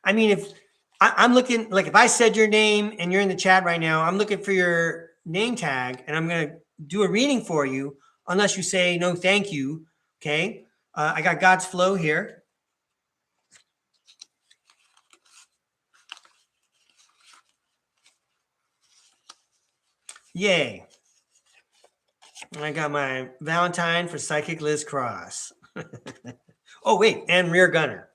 A: I mean, if I'm looking, like if I said your name and you're in the chat right now, I'm looking for your name tag and I'm going to do a reading for you unless you say no, thank you. Okay. I got God's Flow here. Yay. I got my Valentine for Psychic Liz Cross. Oh, wait. And Rear Gunner.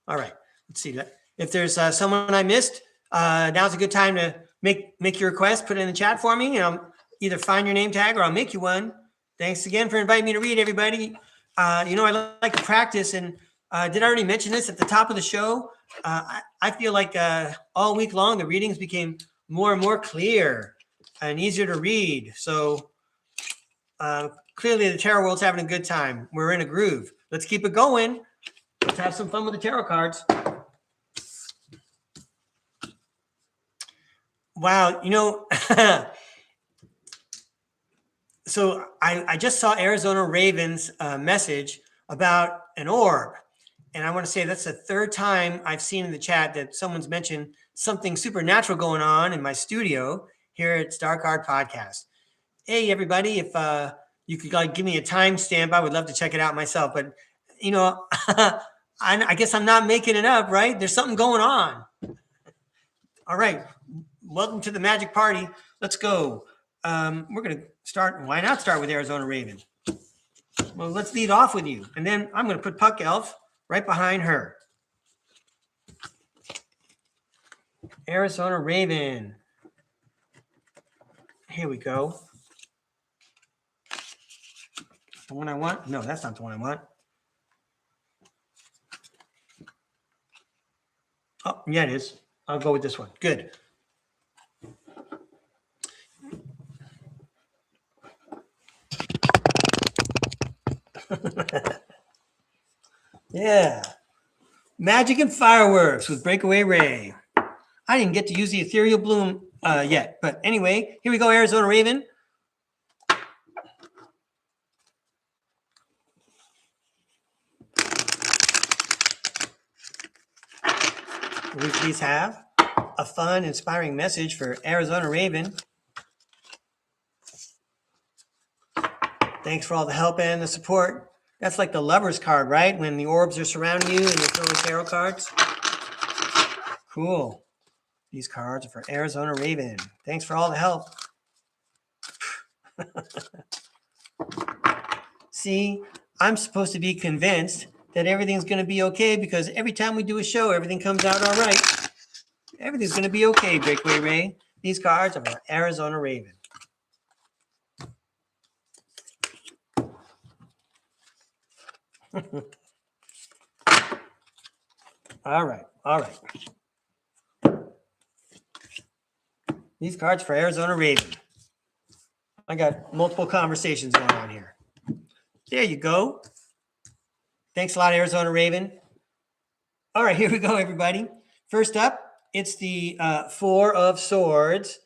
A: All right. Let's see. If there's someone I missed, now's a good time to make your request. Put it in the chat for me. And I'll either find your name tag or I'll make you one. Thanks again for inviting me to read, everybody. I like to practice. And did I already mention this at the top of the show? I feel like all week long, the readings became more and more clear and easier to read. So clearly the tarot world's having a good time. We're in a groove. Let's keep it going. Let's have some fun with the tarot cards. Wow, so I just saw Arizona Raven's message about an orb. And I want to say that's the third time I've seen in the chat that someone's mentioned something supernatural going on in my studio here at STARCARD Podcast. Hey, everybody, if you could give me a timestamp, I would love to check it out myself. But, I guess I'm not making it up, right? There's something going on. All right. Welcome to the magic party. Let's go. We're going to start. Why not start with Arizona Raven? Well, let's lead off with you. And then I'm going to put Puck Elf right behind her. Arizona Raven. Here we go. The one I want? No, that's not the one I want. Oh, yeah, it is. I'll go with this one. Good. Yeah. Magic and Fireworks with Breakaway Ray. I didn't get to use the Ethereal Bloom yet. But anyway, here we go, Arizona Raven. Will we please have a fun, inspiring message for Arizona Raven? Thanks for all the help and the support. That's like the Lover's card, right? When the orbs are surrounding you and you're throwing tarot cards. Cool. These cards are for Arizona Raven. Thanks for all the help. See, I'm supposed to be convinced that everything's going to be okay because every time we do a show, everything comes out all right. Everything's going to be okay, Breakaway Ray. These cards are for Arizona Raven. All right. These cards for Arizona Raven. I got multiple conversations going on here. There you go. Thanks a lot, Arizona Raven. All right, here we go, everybody. First up, it's the Four of Swords.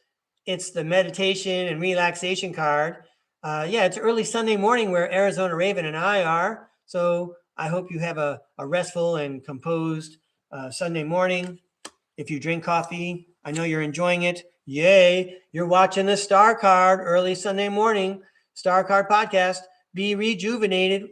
A: It's the meditation and relaxation card. Yeah, it's early Sunday morning where Arizona Raven and I are. So I hope you have a restful and composed Sunday morning. If you drink coffee, I know you're enjoying it. Yay, you're watching the Star Card early Sunday morning. Star Card Podcast. Be rejuvenated.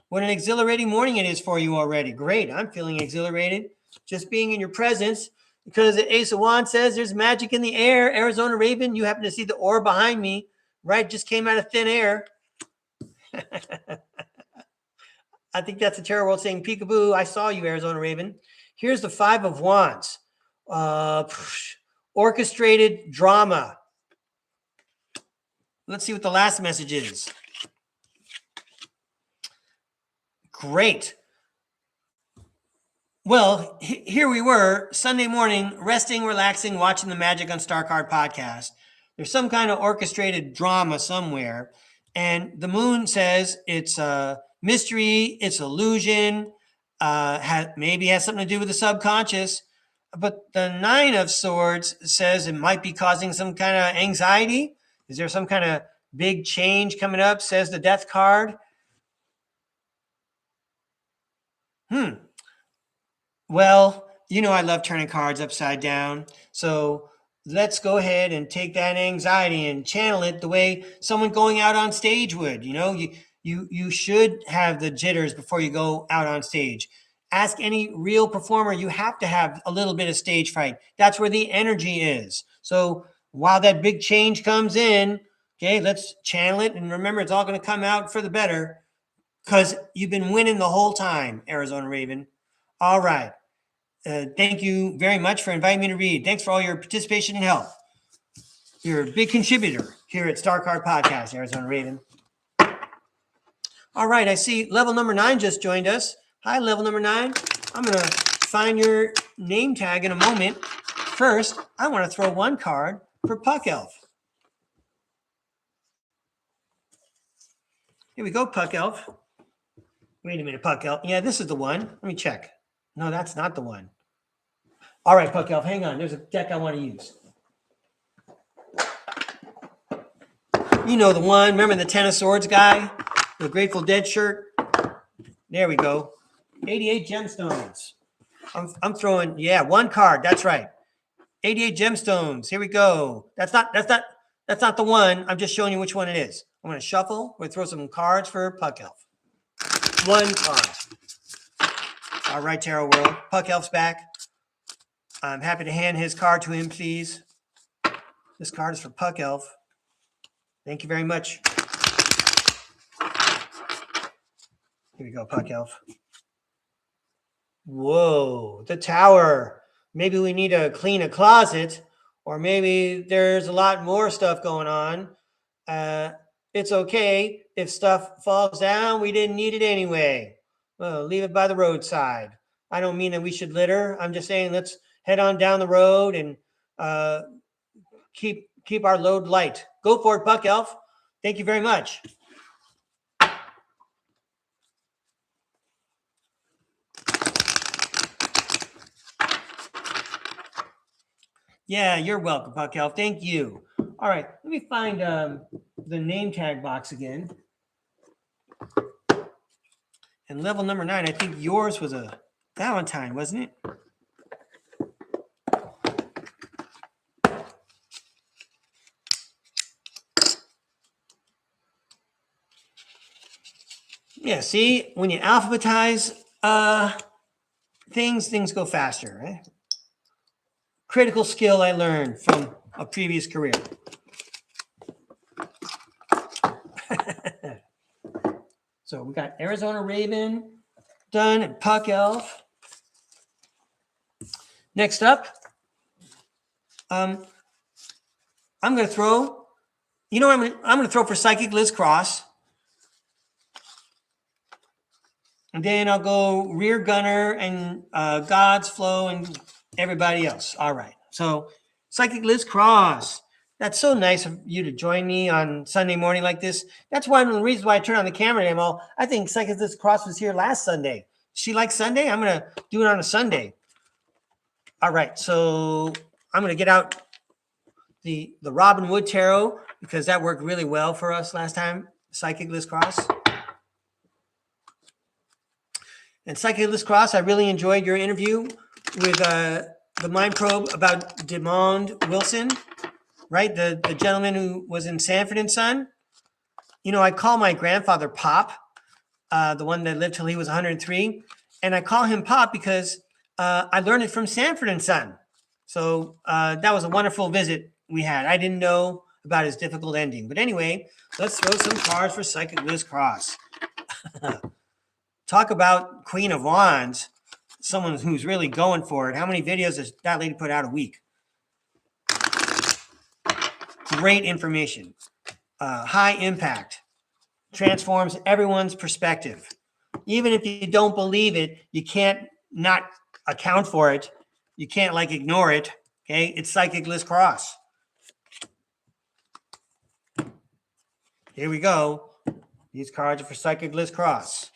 A: What an exhilarating morning it is for you already. Great, I'm feeling exhilarated. Just being in your presence. Because the Ace of Wands says there's magic in the air. Arizona Raven, you happen to see the orb behind me. Right, just came out of thin air. I think that's the tarot world saying peekaboo. I saw you, Arizona Raven. Here's the Five of Wands. Orchestrated drama. Let's see what the last message is. Great. Well, here we were, Sunday morning, resting, relaxing, watching the magic on StarCard Podcast. There's some kind of orchestrated drama somewhere. And the moon says it's a mystery, it's illusion, maybe has something to do with the subconscious. But the Nine of Swords says it might be causing some kind of anxiety. Is there some kind of big change coming up, says the Death card? Well, you know I love turning cards upside down. So let's go ahead and take that anxiety and channel it the way someone going out on stage would. You know, you should have the jitters before you go out on stage. Ask any real performer, you have to have a little bit of stage fright. That's where the energy is. So while that big change comes in, okay, let's channel it. And remember, it's all going to come out for the better because you've been winning the whole time, Arizona Raven. All right. Thank you very much for inviting me to read. Thanks for all your participation and help. You're a big contributor here at StarCard Podcast, Arizona Raven. All right, I see level number 9 just joined us. Hi, level number 9. I'm going to find your name tag in a moment. First, I want to throw one card for Puck Elf. Here we go, Puck Elf. Wait a minute, Puck Elf. Yeah, this is the one. Let me check. No, that's not the one. All right, Puck Elf, hang on. There's a deck I want to use. You know the one. Remember the Ten of Swords guy? The Grateful Dead shirt? There we go. 88 gemstones. I'm throwing, yeah, one card. That's right. 88 gemstones. Here we go. That's not the one. I'm just showing you which one it is. I'm going to shuffle. We're going to throw some cards for Puck Elf. One card. All right, Tarot World. Puck Elf's back. I'm happy to hand his card to him, please. This card is for Puck Elf. Thank you very much. Here we go, Puck Elf. Whoa, the Tower. Maybe we need to clean a closet, or maybe there's a lot more stuff going on. It's okay if stuff falls down. We didn't need it anyway. Well, leave it by the roadside. I don't mean that we should litter. I'm just saying let's head on down the road and keep our load light. Go for it, Buck Elf. Thank you very much. Yeah, you're welcome, Buck Elf. Thank you. All right, let me find the name tag box again. And level number 9, I think yours was a Valentine, wasn't it? Yeah, see, when you alphabetize things go faster, right? Critical skill I learned from a previous career. So we got Arizona Raven done and Puck Elf. Next up, I'm going to throw, I'm going to throw for Psychic Liz Cross. And then I'll go Rear Gunner and God's Flow and everybody else. All right. So Psychic Liz Cross. That's so nice of you to join me on Sunday morning like this. That's one of the reasons why I turned on the camera demo. I think Psychic Liz Cross was here last Sunday. She likes Sunday? I'm going to do it on a Sunday. All right. So I'm going to get out the Robin Wood Tarot because that worked really well for us last time. Psychic Liz Cross. And Psychic Liz Cross, I really enjoyed your interview with the Mind Probe about Demond Wilson, right? The gentleman who was in Sanford and Son. I call my grandfather Pop, the one that lived till he was 103. And I call him Pop because I learned it from Sanford and Son. So that was a wonderful visit we had. I didn't know about his difficult ending. But anyway, let's throw some cards for Psychic Liz Cross. Talk about Queen of Wands, someone who's really going for it. How many videos does that lady put out a week? Great information. High impact. Transforms everyone's perspective. Even if you don't believe it, you can't not account for it. You can't ignore it. Okay, it's Psychic Liz Cross. Here we go. These cards are for Psychic Liz Cross.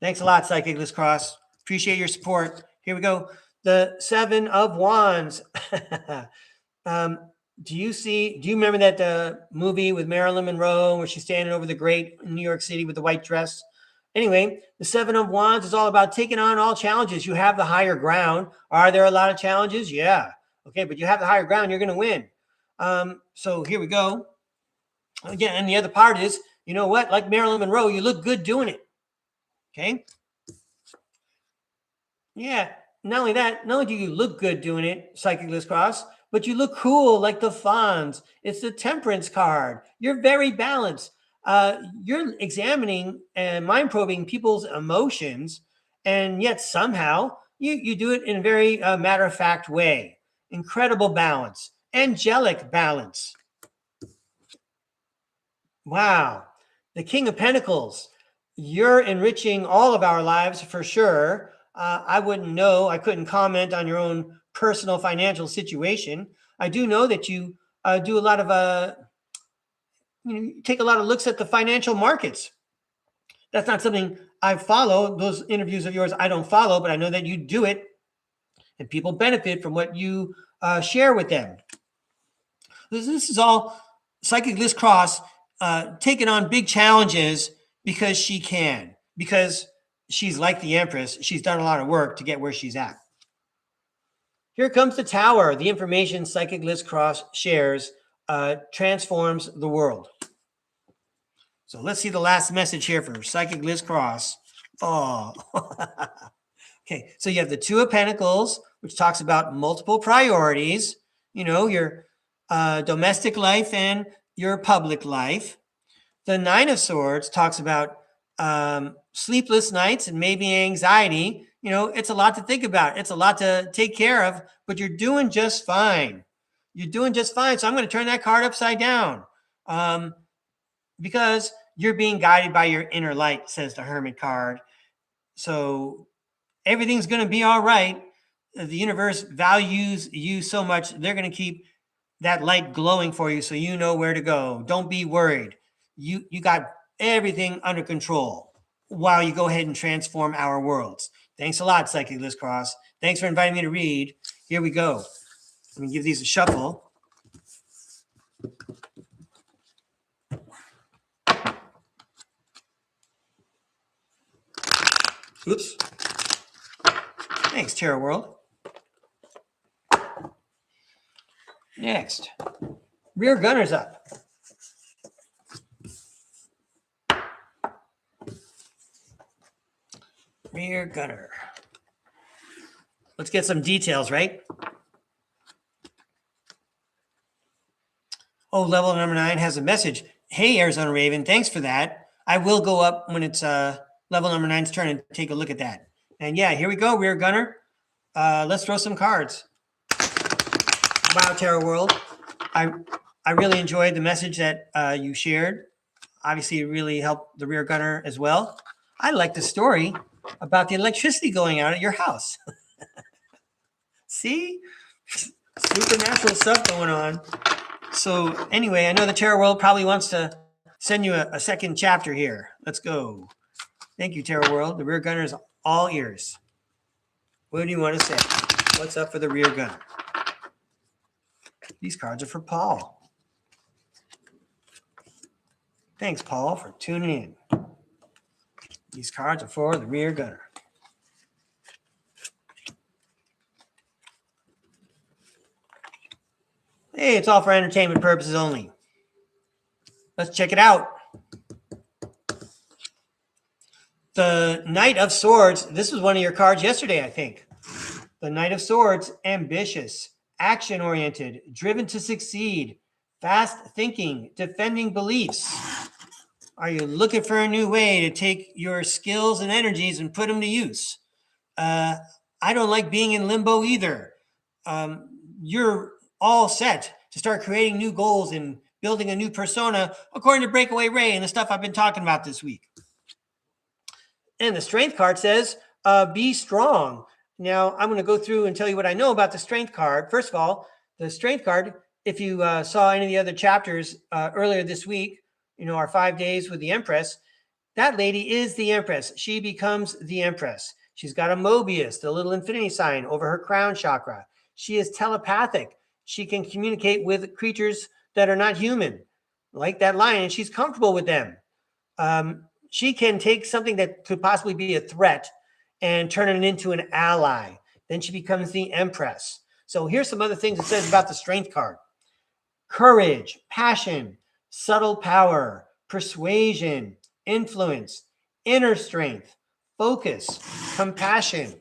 A: Thanks a lot, Psychic Liz Cross. Appreciate your support. Here we go. The 7 of Wands. Do you remember that movie with Marilyn Monroe where she's standing over the grate in New York City with the white dress? Anyway, the 7 of Wands is all about taking on all challenges. You have the higher ground. Are there a lot of challenges? Yeah. Okay, but you have the higher ground. You're going to win. So here we go. Again, and the other part is, you know what? Like Marilyn Monroe, you look good doing it. Okay. Yeah. Not only do you look good doing it, Psychic Liz Cross, but you look cool like the Fonz. It's the Temperance card. You're very balanced. You're examining and mind probing people's emotions, and yet somehow you do it in a very matter-of-fact way. Incredible balance. Angelic balance. Wow. The King of Pentacles. You're enriching all of our lives for sure. I wouldn't know. I couldn't comment on your own personal financial situation. I do know that you do a lot of, take a lot of looks at the financial markets. That's not something I follow. Those interviews of yours I don't follow, but I know that you do it and people benefit from what you share with them. This is all Psychic Liz Cross taking on big challenges because she can, because she's like the Empress. She's done a lot of work to get where she's at. Here comes the Tower. The information Psychic Liz Cross shares transforms the world. So let's see the last message here for Psychic Liz Cross. Oh, okay. So you have the 2 of Pentacles, which talks about multiple priorities, your domestic life and your public life. The 9 of Swords talks about sleepless nights and maybe anxiety. It's a lot to think about. It's a lot to take care of, but you're doing just fine. You're doing just fine. So I'm going to turn that card upside down because you're being guided by your inner light, says the Hermit card. So everything's going to be all right. the universe values you so much, they're going to keep that light glowing for you so you know where to go. Don't be worried. You got everything under control while you go ahead and transform our worlds. Thanks a lot, Psychic Liz Cross. Thanks for inviting me to read. Here we go. Let me give these a shuffle. Oops. Thanks, Tarot World. Next, Rear Gunner's up. Rear Gunner. Let's get some details, right? Oh, level number 9 has a message. Hey, Arizona Raven, thanks for that. I will go up when it's level number 9's turn and take a look at that. And yeah, here we go, Rear Gunner. Let's throw some cards. Wow, Tarot World. I really enjoyed the message that you shared. Obviously, it really helped the Rear Gunner as well. I like the story about the electricity going out at your house. See? Supernatural stuff going on. So anyway, I know the Tarot World probably wants to send you a second chapter here. Let's go. Thank you, Tarot World. The Rear Gunner is all ears. What do you want to say? What's up for the Rear Gunner? These cards are for Paul. Thanks, Paul, for tuning in. These cards are for the Rear Gunner. Hey, it's all for entertainment purposes only. Let's check it out. The Knight of Swords. This was one of your cards yesterday, I think. The Knight of Swords, ambitious, action-oriented, driven to succeed, fast thinking, defending beliefs. Are you looking for a new way to take your skills and energies and put them to use? I don't like being in limbo either. You're all set to start creating new goals and building a new persona, according to Breakaway Ray and the stuff I've been talking about this week. And the Strength card says, be strong. Now, I'm going to go through and tell you what I know about the Strength card. First of all, the Strength card, if you saw any of the other chapters earlier this week, you know, our 5 days with the Empress, that lady is the Empress. She becomes the Empress. She's got a Mobius, the little infinity sign over her crown chakra. She is telepathic. She can communicate with creatures that are not human, like that lion, and she's comfortable with them. She can take something that could possibly be a threat and turn it into an ally. Then she becomes the Empress. So here's some other things it says about the Strength card. Courage, passion, subtle power, persuasion, influence, inner strength, focus, compassion.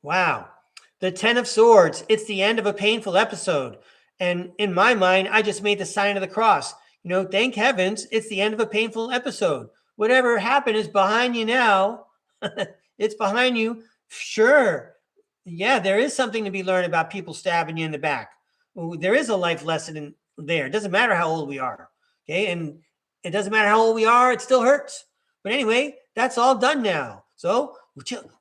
A: Wow. The Ten of Swords, it's the end of a painful episode. And in my mind, I just made the sign of the cross. You know, thank heavens, it's the end of a painful episode. Whatever happened is behind you now. It's behind you. Sure. Yeah, there is something to be learned about people stabbing you in the back. Well, there is a life lesson in there. It doesn't matter how old we are. Okay. And it doesn't matter how old we are. It still hurts. But anyway, that's all done now. So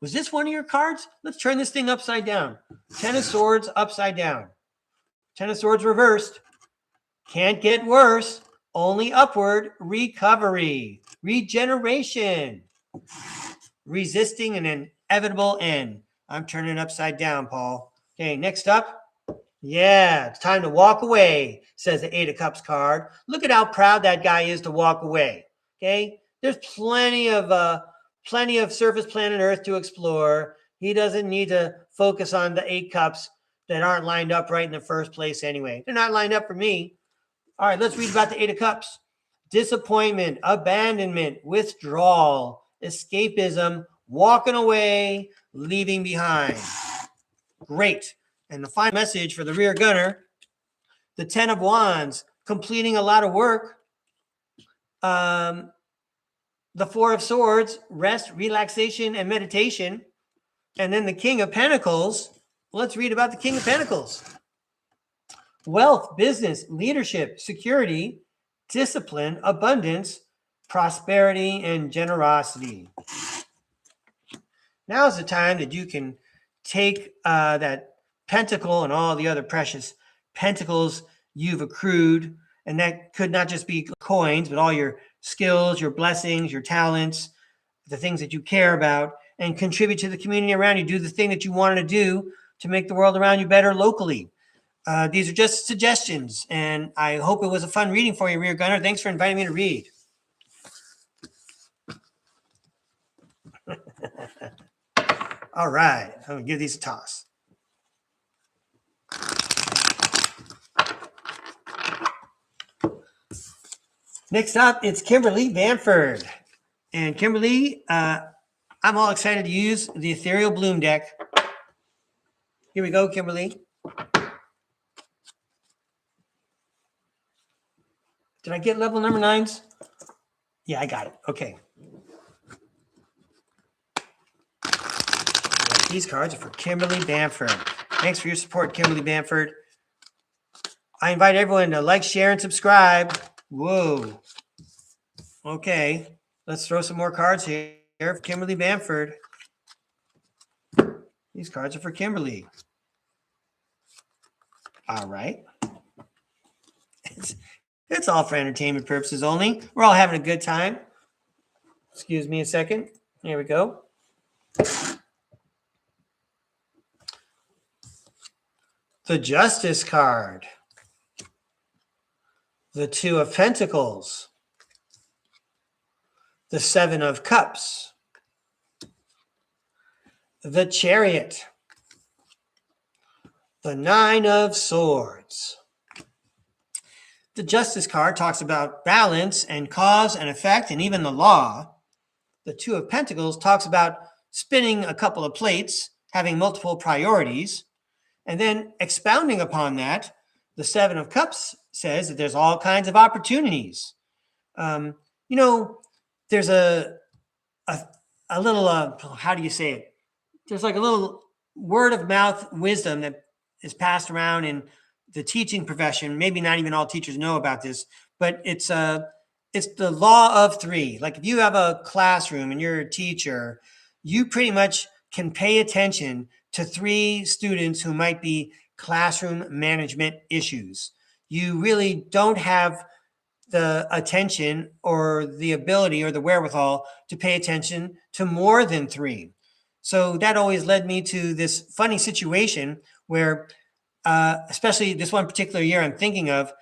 A: was this one of your cards? Let's turn this thing upside down. Ten of Swords upside down. Ten of Swords reversed. Can't get worse. Only upward. Recovery. Regeneration. Resisting an inevitable end. I'm turning it upside down, Paul. Okay, next up. Yeah, it's time to walk away, says the Eight of Cups card. Look at how proud that guy is to walk away. Okay, there's plenty of surface planet Earth to explore. He doesn't need to focus on the 8 cups that aren't lined up right in the first place anyway. They're not lined up for me. All right, let's read about the 8 of Cups. Disappointment, abandonment, withdrawal, escapism, walking away, leaving behind. Great. And the final message for the Rear Gunner, the 10 of Wands, completing a lot of work. The 4 of Swords, rest, relaxation, and meditation. And then the King of Pentacles. Let's read about the King of Pentacles. Wealth, business, leadership, security, discipline, abundance, prosperity, and generosity. Now's the time that you can take that pentacle and all the other precious pentacles you've accrued, and that could not just be coins, but all your skills, your blessings, your talents, the things that you care about, and contribute to the community around you. Do the thing that you wanted to do to make the world around you better locally. These are just suggestions, and I hope it was a fun reading for you, Rear Gunner. Thanks for inviting me to read. All right, I'm gonna give these a toss. Next up, it's Kimberly Bamford. And Kimberly, I'm all excited to use the Ethereal Bloom deck. Here we go, Kimberly. Did I get level number 9s? Yeah, I got it. Okay. These cards are for Kimberly Bamford. Thanks for your support, Kimberly Bamford. I invite everyone to like, share, and subscribe. Whoa. Okay. Let's throw some more cards here for Kimberly Bamford. These cards are for Kimberly. All right. It's all for entertainment purposes only. We're all having a good time. Excuse me a second. Here we go. The Justice card. The Two of Pentacles. The Seven of Cups. The Chariot. The Nine of Swords. The Justice card talks about balance and cause and effect and even the law. The Two of Pentacles talks about spinning a couple of plates, having multiple priorities, and then expounding upon that, the Seven of Cups says that there's all kinds of opportunities. There's a little, how do you say it? There's like a little word of mouth wisdom that is passed around in the teaching profession. Maybe not even all teachers know about this, but it's the law of three. Like if you have a classroom and you're a teacher, you pretty much can pay attention to 3 students who might be classroom management issues. You really don't have the attention or the ability or the wherewithal to pay attention to more than 3. So that always led me to this funny situation where, especially this one particular year I'm thinking of,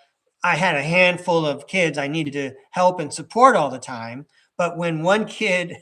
A: I had a handful of kids I needed to help and support all the time. But when one kid,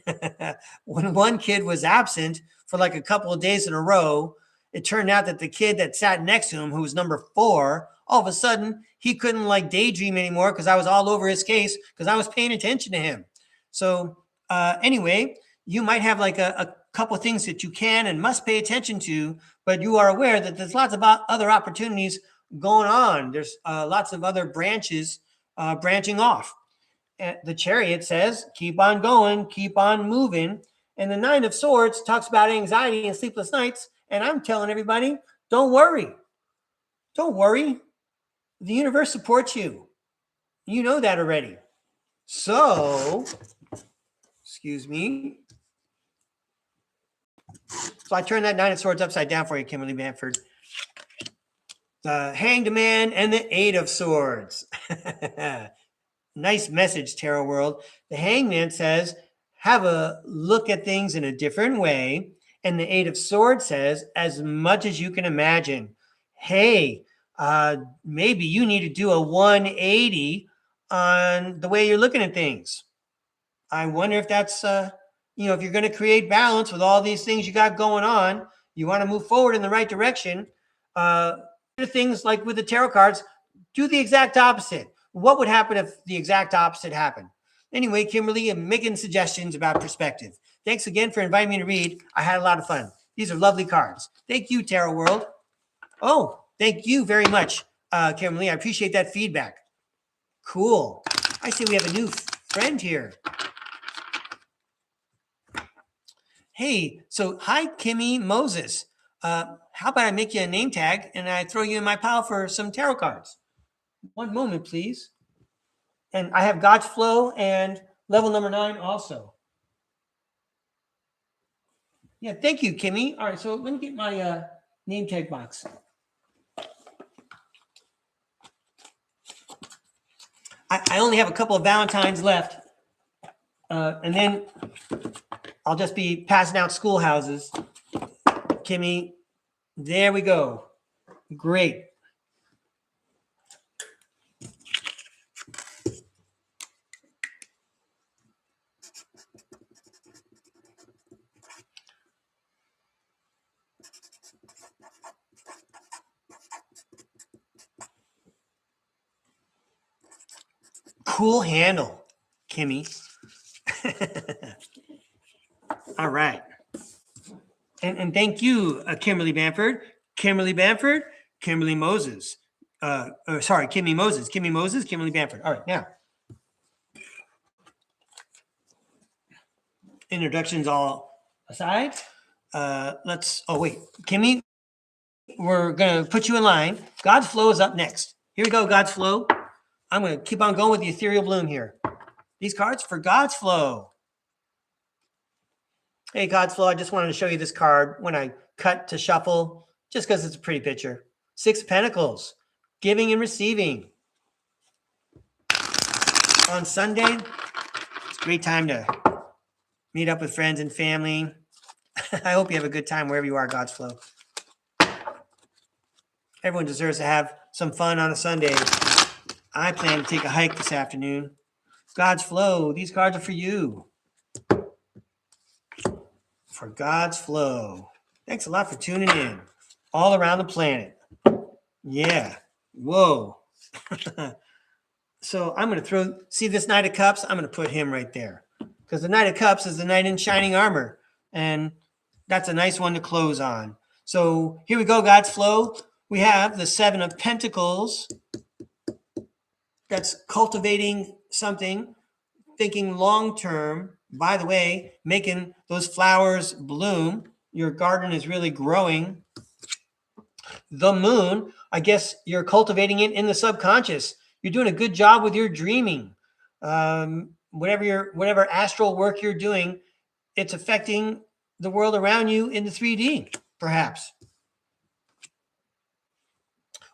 A: was absent for like a couple of days in a row, it turned out that the kid that sat next to him, who was number 4, all of a sudden he couldn't like daydream anymore because I was all over his case because I was paying attention to him. So anyway, you might have like a couple of things that you can and must pay attention to, but you are aware that there's lots of other opportunities going on. There's lots of other branches branching off. The Chariot says, keep on going, keep on moving. And the Nine of Swords talks about anxiety and sleepless nights. And I'm telling everybody, don't worry. Don't worry. The universe supports you. You know that already. So, excuse me. So I turned that Nine of Swords upside down for you, Kimberly Bamford. The Hanged Man and the Eight of Swords. Nice message, Tarot World. The Hangman says, have a look at things in a different way. And the Eight of Swords says, as much as you can imagine. Hey, maybe you need to do a 180 on the way you're looking at things. I wonder if that's, if you're going to create balance with all these things you got going on, you want to move forward in the right direction. Things like with the tarot cards, do the exact opposite. What would happen if the exact opposite happened? Anyway, Kimberly, I'm making suggestions about perspective. Thanks again for inviting me to read. I had a lot of fun. These are lovely cards. Thank you, Tarot World. Oh, thank you very much, Kimberly. I appreciate that feedback. Cool. I see we have a new friend here. Hey, so hi, Kimmy Moses. How about I make you a name tag and I throw you in my pile for some tarot cards? One moment, please. And I have God's Flow and level number 9 also. Yeah, thank you, Kimmy. All right, so let me get my name tag box. I only have a couple of Valentines left, and then I'll just be passing out schoolhouses. Kimmy, there we go. Great. Cool handle, Kimmy. All right. And thank you, Kimberly Bamford, Kimberly Moses. Kimmy Moses, Kimberly Bamford. All right, now. Introductions all aside. Kimmy, we're going to put you in line. God's Flow is up next. Here we go, God's Flow. I'm going to keep on going with the ethereal bloom here. These cards for God's Flow. Hey, God's Flow, I just wanted to show you this card when I cut to shuffle, just because it's a pretty picture. 6 of Pentacles, giving and receiving. On Sunday, it's a great time to meet up with friends and family. I hope you have a good time wherever you are, God's Flow. Everyone deserves to have some fun on a Sunday. I plan to take a hike this afternoon. God's Flow, these cards are for you. For God's Flow. Thanks a lot for tuning in. All around the planet. Yeah. Whoa. So I'm going to see this Knight of Cups? I'm going to put him right there. Because the Knight of Cups is the Knight in shining armor. And that's a nice one to close on. So here we go, God's Flow. We have the 7 of Pentacles. That's cultivating something, thinking long-term. By the way, making those flowers bloom. Your garden is really growing. The Moon, I guess you're cultivating it in the subconscious. You're doing a good job with your dreaming. Whatever astral work you're doing, it's affecting the world around you in the 3D, perhaps.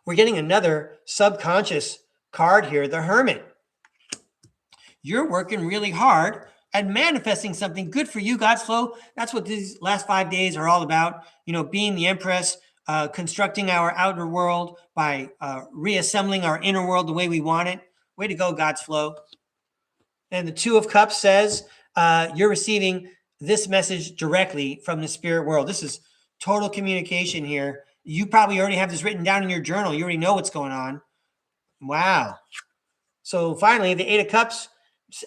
A: We're getting another subconscious card here, the Hermit. You're working really hard at manifesting something good for you, God's Flow. That's what these last 5 days are all about. Being the Empress, constructing our outer world by reassembling our inner world the way we want it. Way to go, God's Flow. And the 2 of Cups says you're receiving this message directly from the spirit world. This is total communication here. You probably already have this written down in your journal. You already know what's going on. Wow. So finally, the 8 of Cups,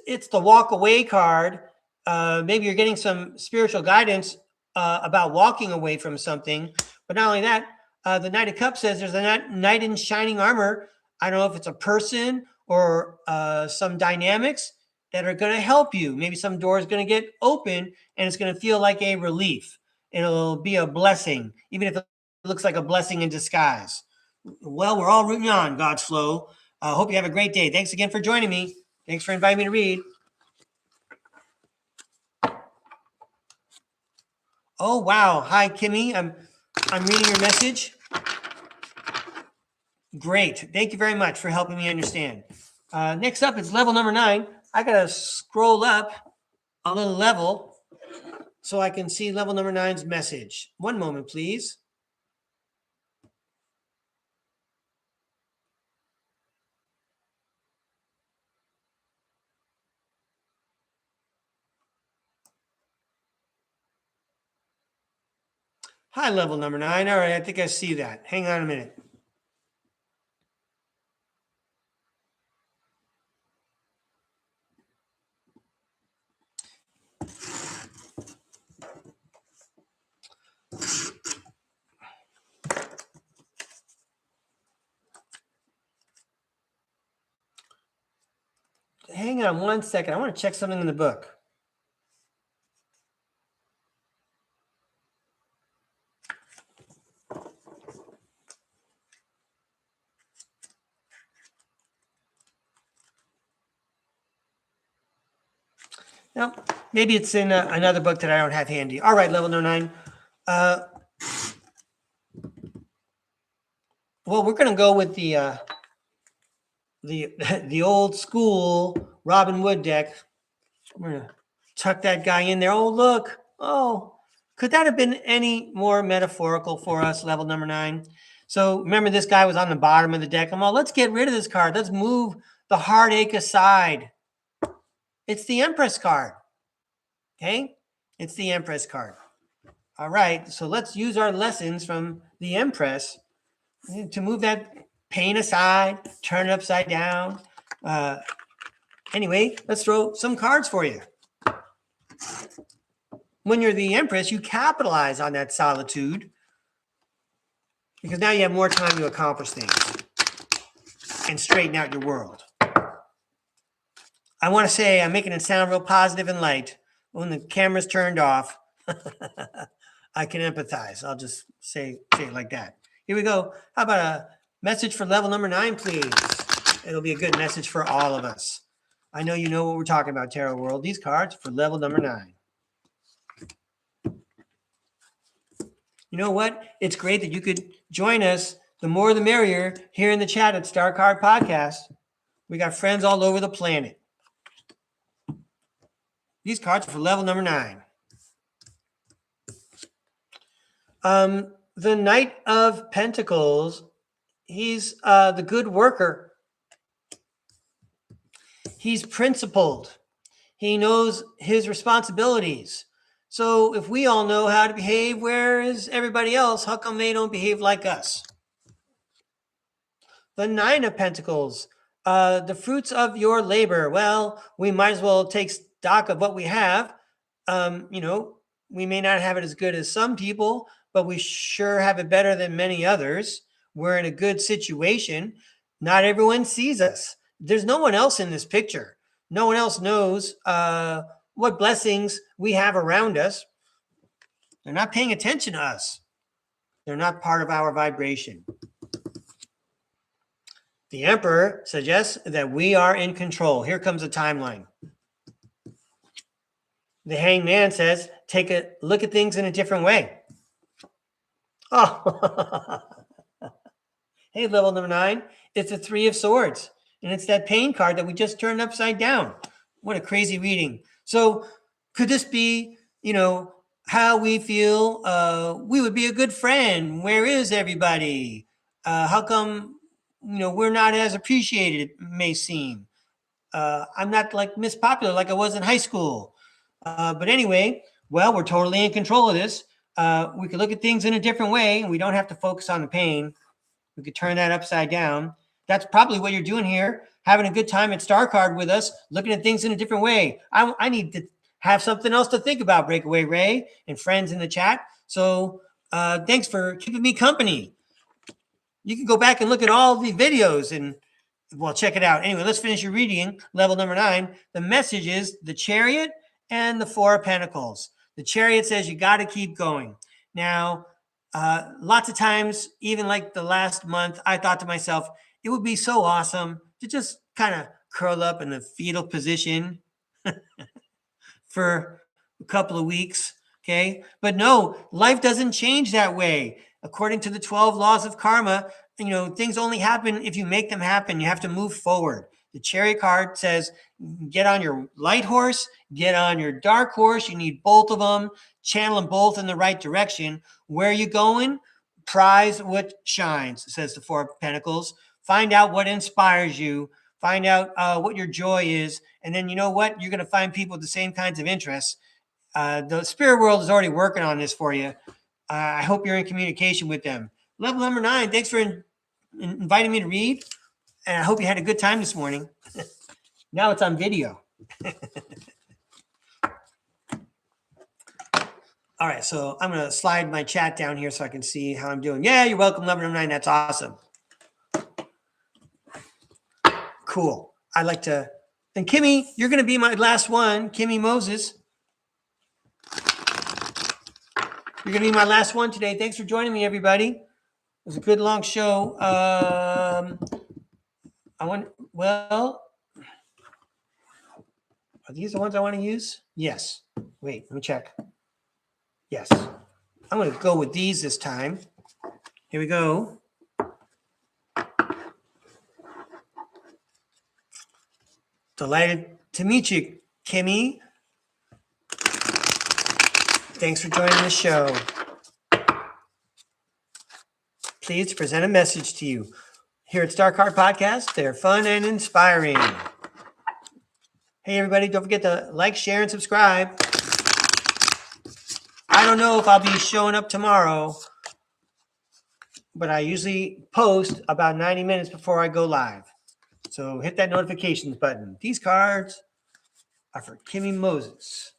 A: it's the walk away card. Maybe you're getting some spiritual guidance about walking away from something. But not only that, the Knight of Cups says there's a knight in shining armor. I don't know if it's a person or some dynamics that are going to help you. Maybe some door is going to get open and it's going to feel like a relief. It'll be a blessing, even if it looks like a blessing in disguise. Well, we're all rooting on, God's Flow. Hope you have a great day. Thanks again for joining me. Thanks for inviting me to read. Oh, wow. Hi, Kimmy. I'm reading your message. Great. Thank you very much for helping me understand. Next up is level number 9. I got to scroll up a little level so I can see level number 9's message. One moment, please. Hi, level number 9. All right, I think I see that. Hang on a minute. Hang on one second. I want to check something in the book. Now, Maybe it's in another book that I don't have handy. All right, level number 9. Well, we're going to go with the old school Robin Wood deck. We're going to tuck that guy in there. Oh, look. Oh, could that have been any more metaphorical for us, level number 9? So remember, this guy was on the bottom of the deck. I'm all, let's get rid of this card. Let's move the heartache aside. It's the Empress card. Okay? It's the Empress card. All right. So let's use our lessons from the Empress to move that pain aside, turn it upside down. Anyway, let's throw some cards for you. When you're the Empress, you capitalize on that solitude because now you have more time to accomplish things and straighten out your world. I want to say I'm making it sound real positive and light. When the camera's turned off, I can empathize. I'll just say it like that. Here we go. How about a message for level number 9, please? It'll be a good message for all of us. I know you know what we're talking about, Tarot World. These cards for level number 9. You know what? It's great that you could join us. The more the merrier here in the chat at StarCard Podcast. We got friends all over the planet. These cards are for level number 9. The Knight of Pentacles, he's the good worker. He's principled. He knows his responsibilities. So if we all know how to behave, where is everybody else? How come they don't behave like us? The Nine of Pentacles, the fruits of your labor. Well, we might as well take stock of what we have. We may not have it as good as some people, but we sure have it better than many others. We're in a good situation. Not everyone sees us. There's no one else in this picture. No one else knows what blessings we have around us. They're not paying attention to us. They're not part of our vibration. The Emperor suggests that we are in control. Here comes a timeline. The Hanged Man says, take a look at things in a different way. Oh, hey, level number 9. It's the 3 of Swords. And it's that pain card that we just turned upside down. What a crazy reading. So could this be, how we feel we would be a good friend? Where is everybody? How come, we're not as appreciated, it may seem. I'm not like Miss Popular like I was in high school. But anyway, well, we're totally in control of this. We could look at things in a different way, and we don't have to focus on the pain. We could turn that upside down. That's probably what you're doing here, having a good time at StarCard with us, looking at things in a different way. I need to have something else to think about, Breakaway Ray and friends in the chat. So thanks for keeping me company. You can go back and look at all the videos and, well, check it out. Anyway, let's finish your reading, level number 9. The message is the Chariot and the 4 of Pentacles. The Chariot says you got to keep going. Now, lots of times, even like the last month, I thought to myself, it would be so awesome to just kind of curl up in the fetal position for a couple of weeks, okay? But no, life doesn't change that way. According to the 12 laws of karma, things only happen if you make them happen. You have to move forward. The Chariot card says, get on your light horse, get on your dark horse. You need both of them. Channel them both in the right direction. Where are you going? Prize what shines, says the 4 of Pentacles. Find out what inspires you. Find out what your joy is. And then you know what? You're going to find people with the same kinds of interests. The spirit world is already working on this for you. I hope you're in communication with them. Level number 9, thanks for inviting me to read. And I hope you had a good time this morning. Now it's on video. All right, so I'm going to slide my chat down here so I can see how I'm doing. Yeah, you're welcome, level number 9. That's awesome. Cool. I'd like to... And Kimmy, you're going to be my last one. Kimmy Moses. You're going to be my last one today. Thanks for joining me, everybody. It was a good long show. Well, are these the ones I want to use? Yes. Wait, let me check. Yes. I'm going to go with these this time. Here we go. Delighted to meet you, Kimmy. Thanks for joining the show. Pleased to present a message to you. Here at StarCard Podcast, they're fun and inspiring. Hey, everybody, don't forget to like, share, and subscribe. I don't know if I'll be showing up tomorrow, but I usually post about 90 minutes before I go live. So hit that notifications button. These cards are for Kimmy Moses.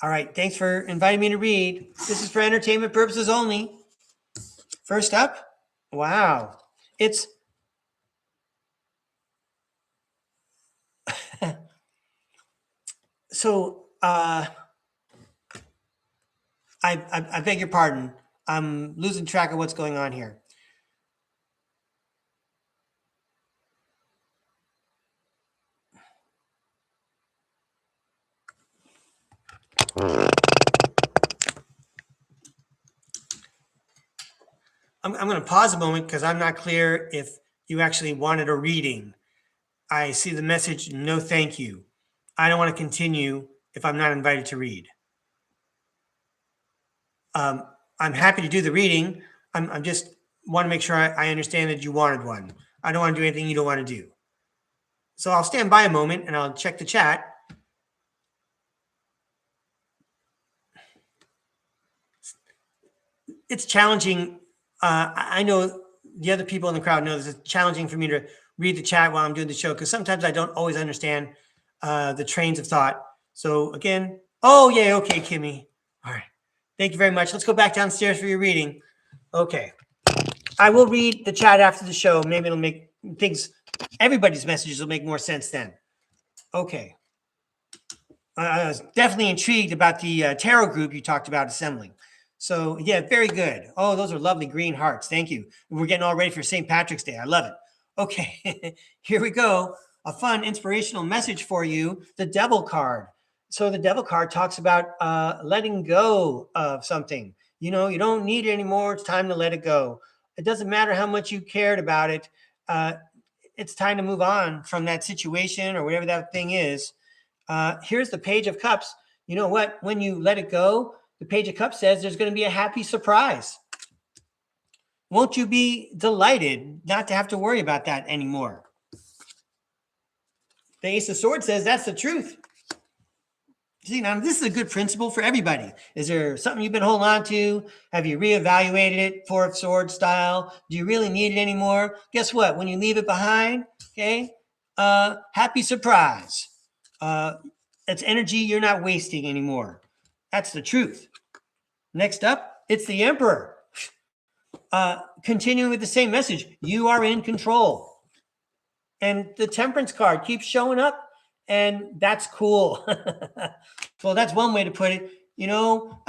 A: All right, thanks for inviting me to read. This is for entertainment purposes only. First up, wow, it's so. I beg your pardon. I'm losing track of what's going on here. I'm going to pause a moment because I'm not clear if you actually wanted a reading. I see the message, no thank you. I don't want to continue if I'm not invited to read. I'm happy to do the reading. I'm just want to make sure I understand that you wanted one. I don't want to do anything you don't want to do. So I'll stand by a moment and I'll check the chat. It's challenging. I know the other people in the crowd know this is challenging for me to read the chat while I'm doing the show because sometimes I don't always understand the trains of thought. So again, oh yeah, okay, Kimmy. All right, thank you very much. Let's go back downstairs for your reading. Okay, I will read the chat after the show. Maybe it'll make things. Everybody's messages will make more sense then. Okay. I was definitely intrigued about the tarot group you talked about assembling. So yeah, very good. Oh, those are lovely green hearts. Thank you. We're getting all ready for St. Patrick's Day. I love it. Okay, here we go. A fun inspirational message for you. The Devil card. So the Devil card talks about letting go of something. You know, you don't need it anymore. It's time to let it go. It doesn't matter how much you cared about it. It's time to move on from that situation or whatever that thing is. Here's the Page of Cups. You know what? When you let it go, the Page of Cups says there's going to be a happy surprise. Won't you be delighted not to have to worry about that anymore? The Ace of Swords says that's the truth. See, now this is a good principle for everybody. Is there something you've been holding on to? Have you reevaluated it, Four of Swords style? Do you really need it anymore? Guess what? When you leave it behind, okay, happy surprise. It's energy you're not wasting anymore. That's the truth. Next up, it's the Emperor. Continuing with the same message, you are in control. And the Temperance card keeps showing up, and that's cool. Well, that's one way to put it. You know,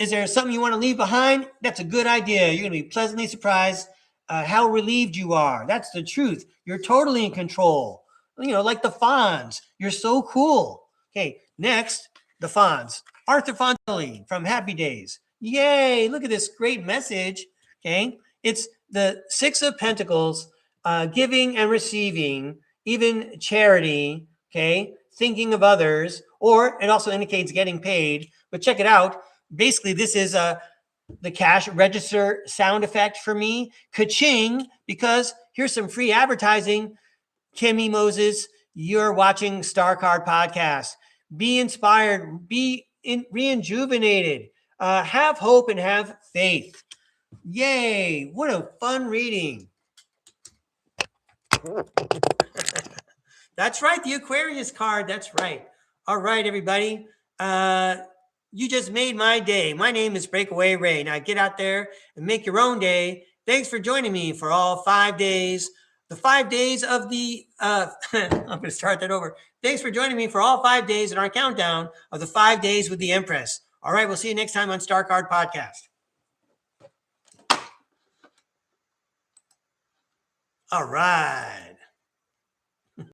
A: is there something you want to leave behind? That's a good idea. You're going to be pleasantly surprised how relieved you are. That's the truth. You're totally in control. You know, like the Fonz. You're so cool. Okay, next, the Fonz. Arthur Fontelli from Happy Days. Yay, look at this great message. Okay, it's the Six of Pentacles, giving and receiving, even charity, okay, thinking of others, or it also indicates getting paid. But check it out. Basically, this is the cash register sound effect for me. Ka-ching, because here's some free advertising. Kimmy Moses, you're watching StarCard Podcast. Be inspired, be rejuvenated, have hope and have faith. Yay, what a fun reading. That's right, the Aquarius card, that's right. All right, everybody. You just made my day. My name is Breakaway Ray. Now get out there and make your own day. Thanks for joining me for all 5 days the 5 days of the, I'm going to start that over. Thanks for joining me for all 5 days in our countdown of the 5 days with the Empress. All right, we'll see you next time on StarCard Podcast. All right.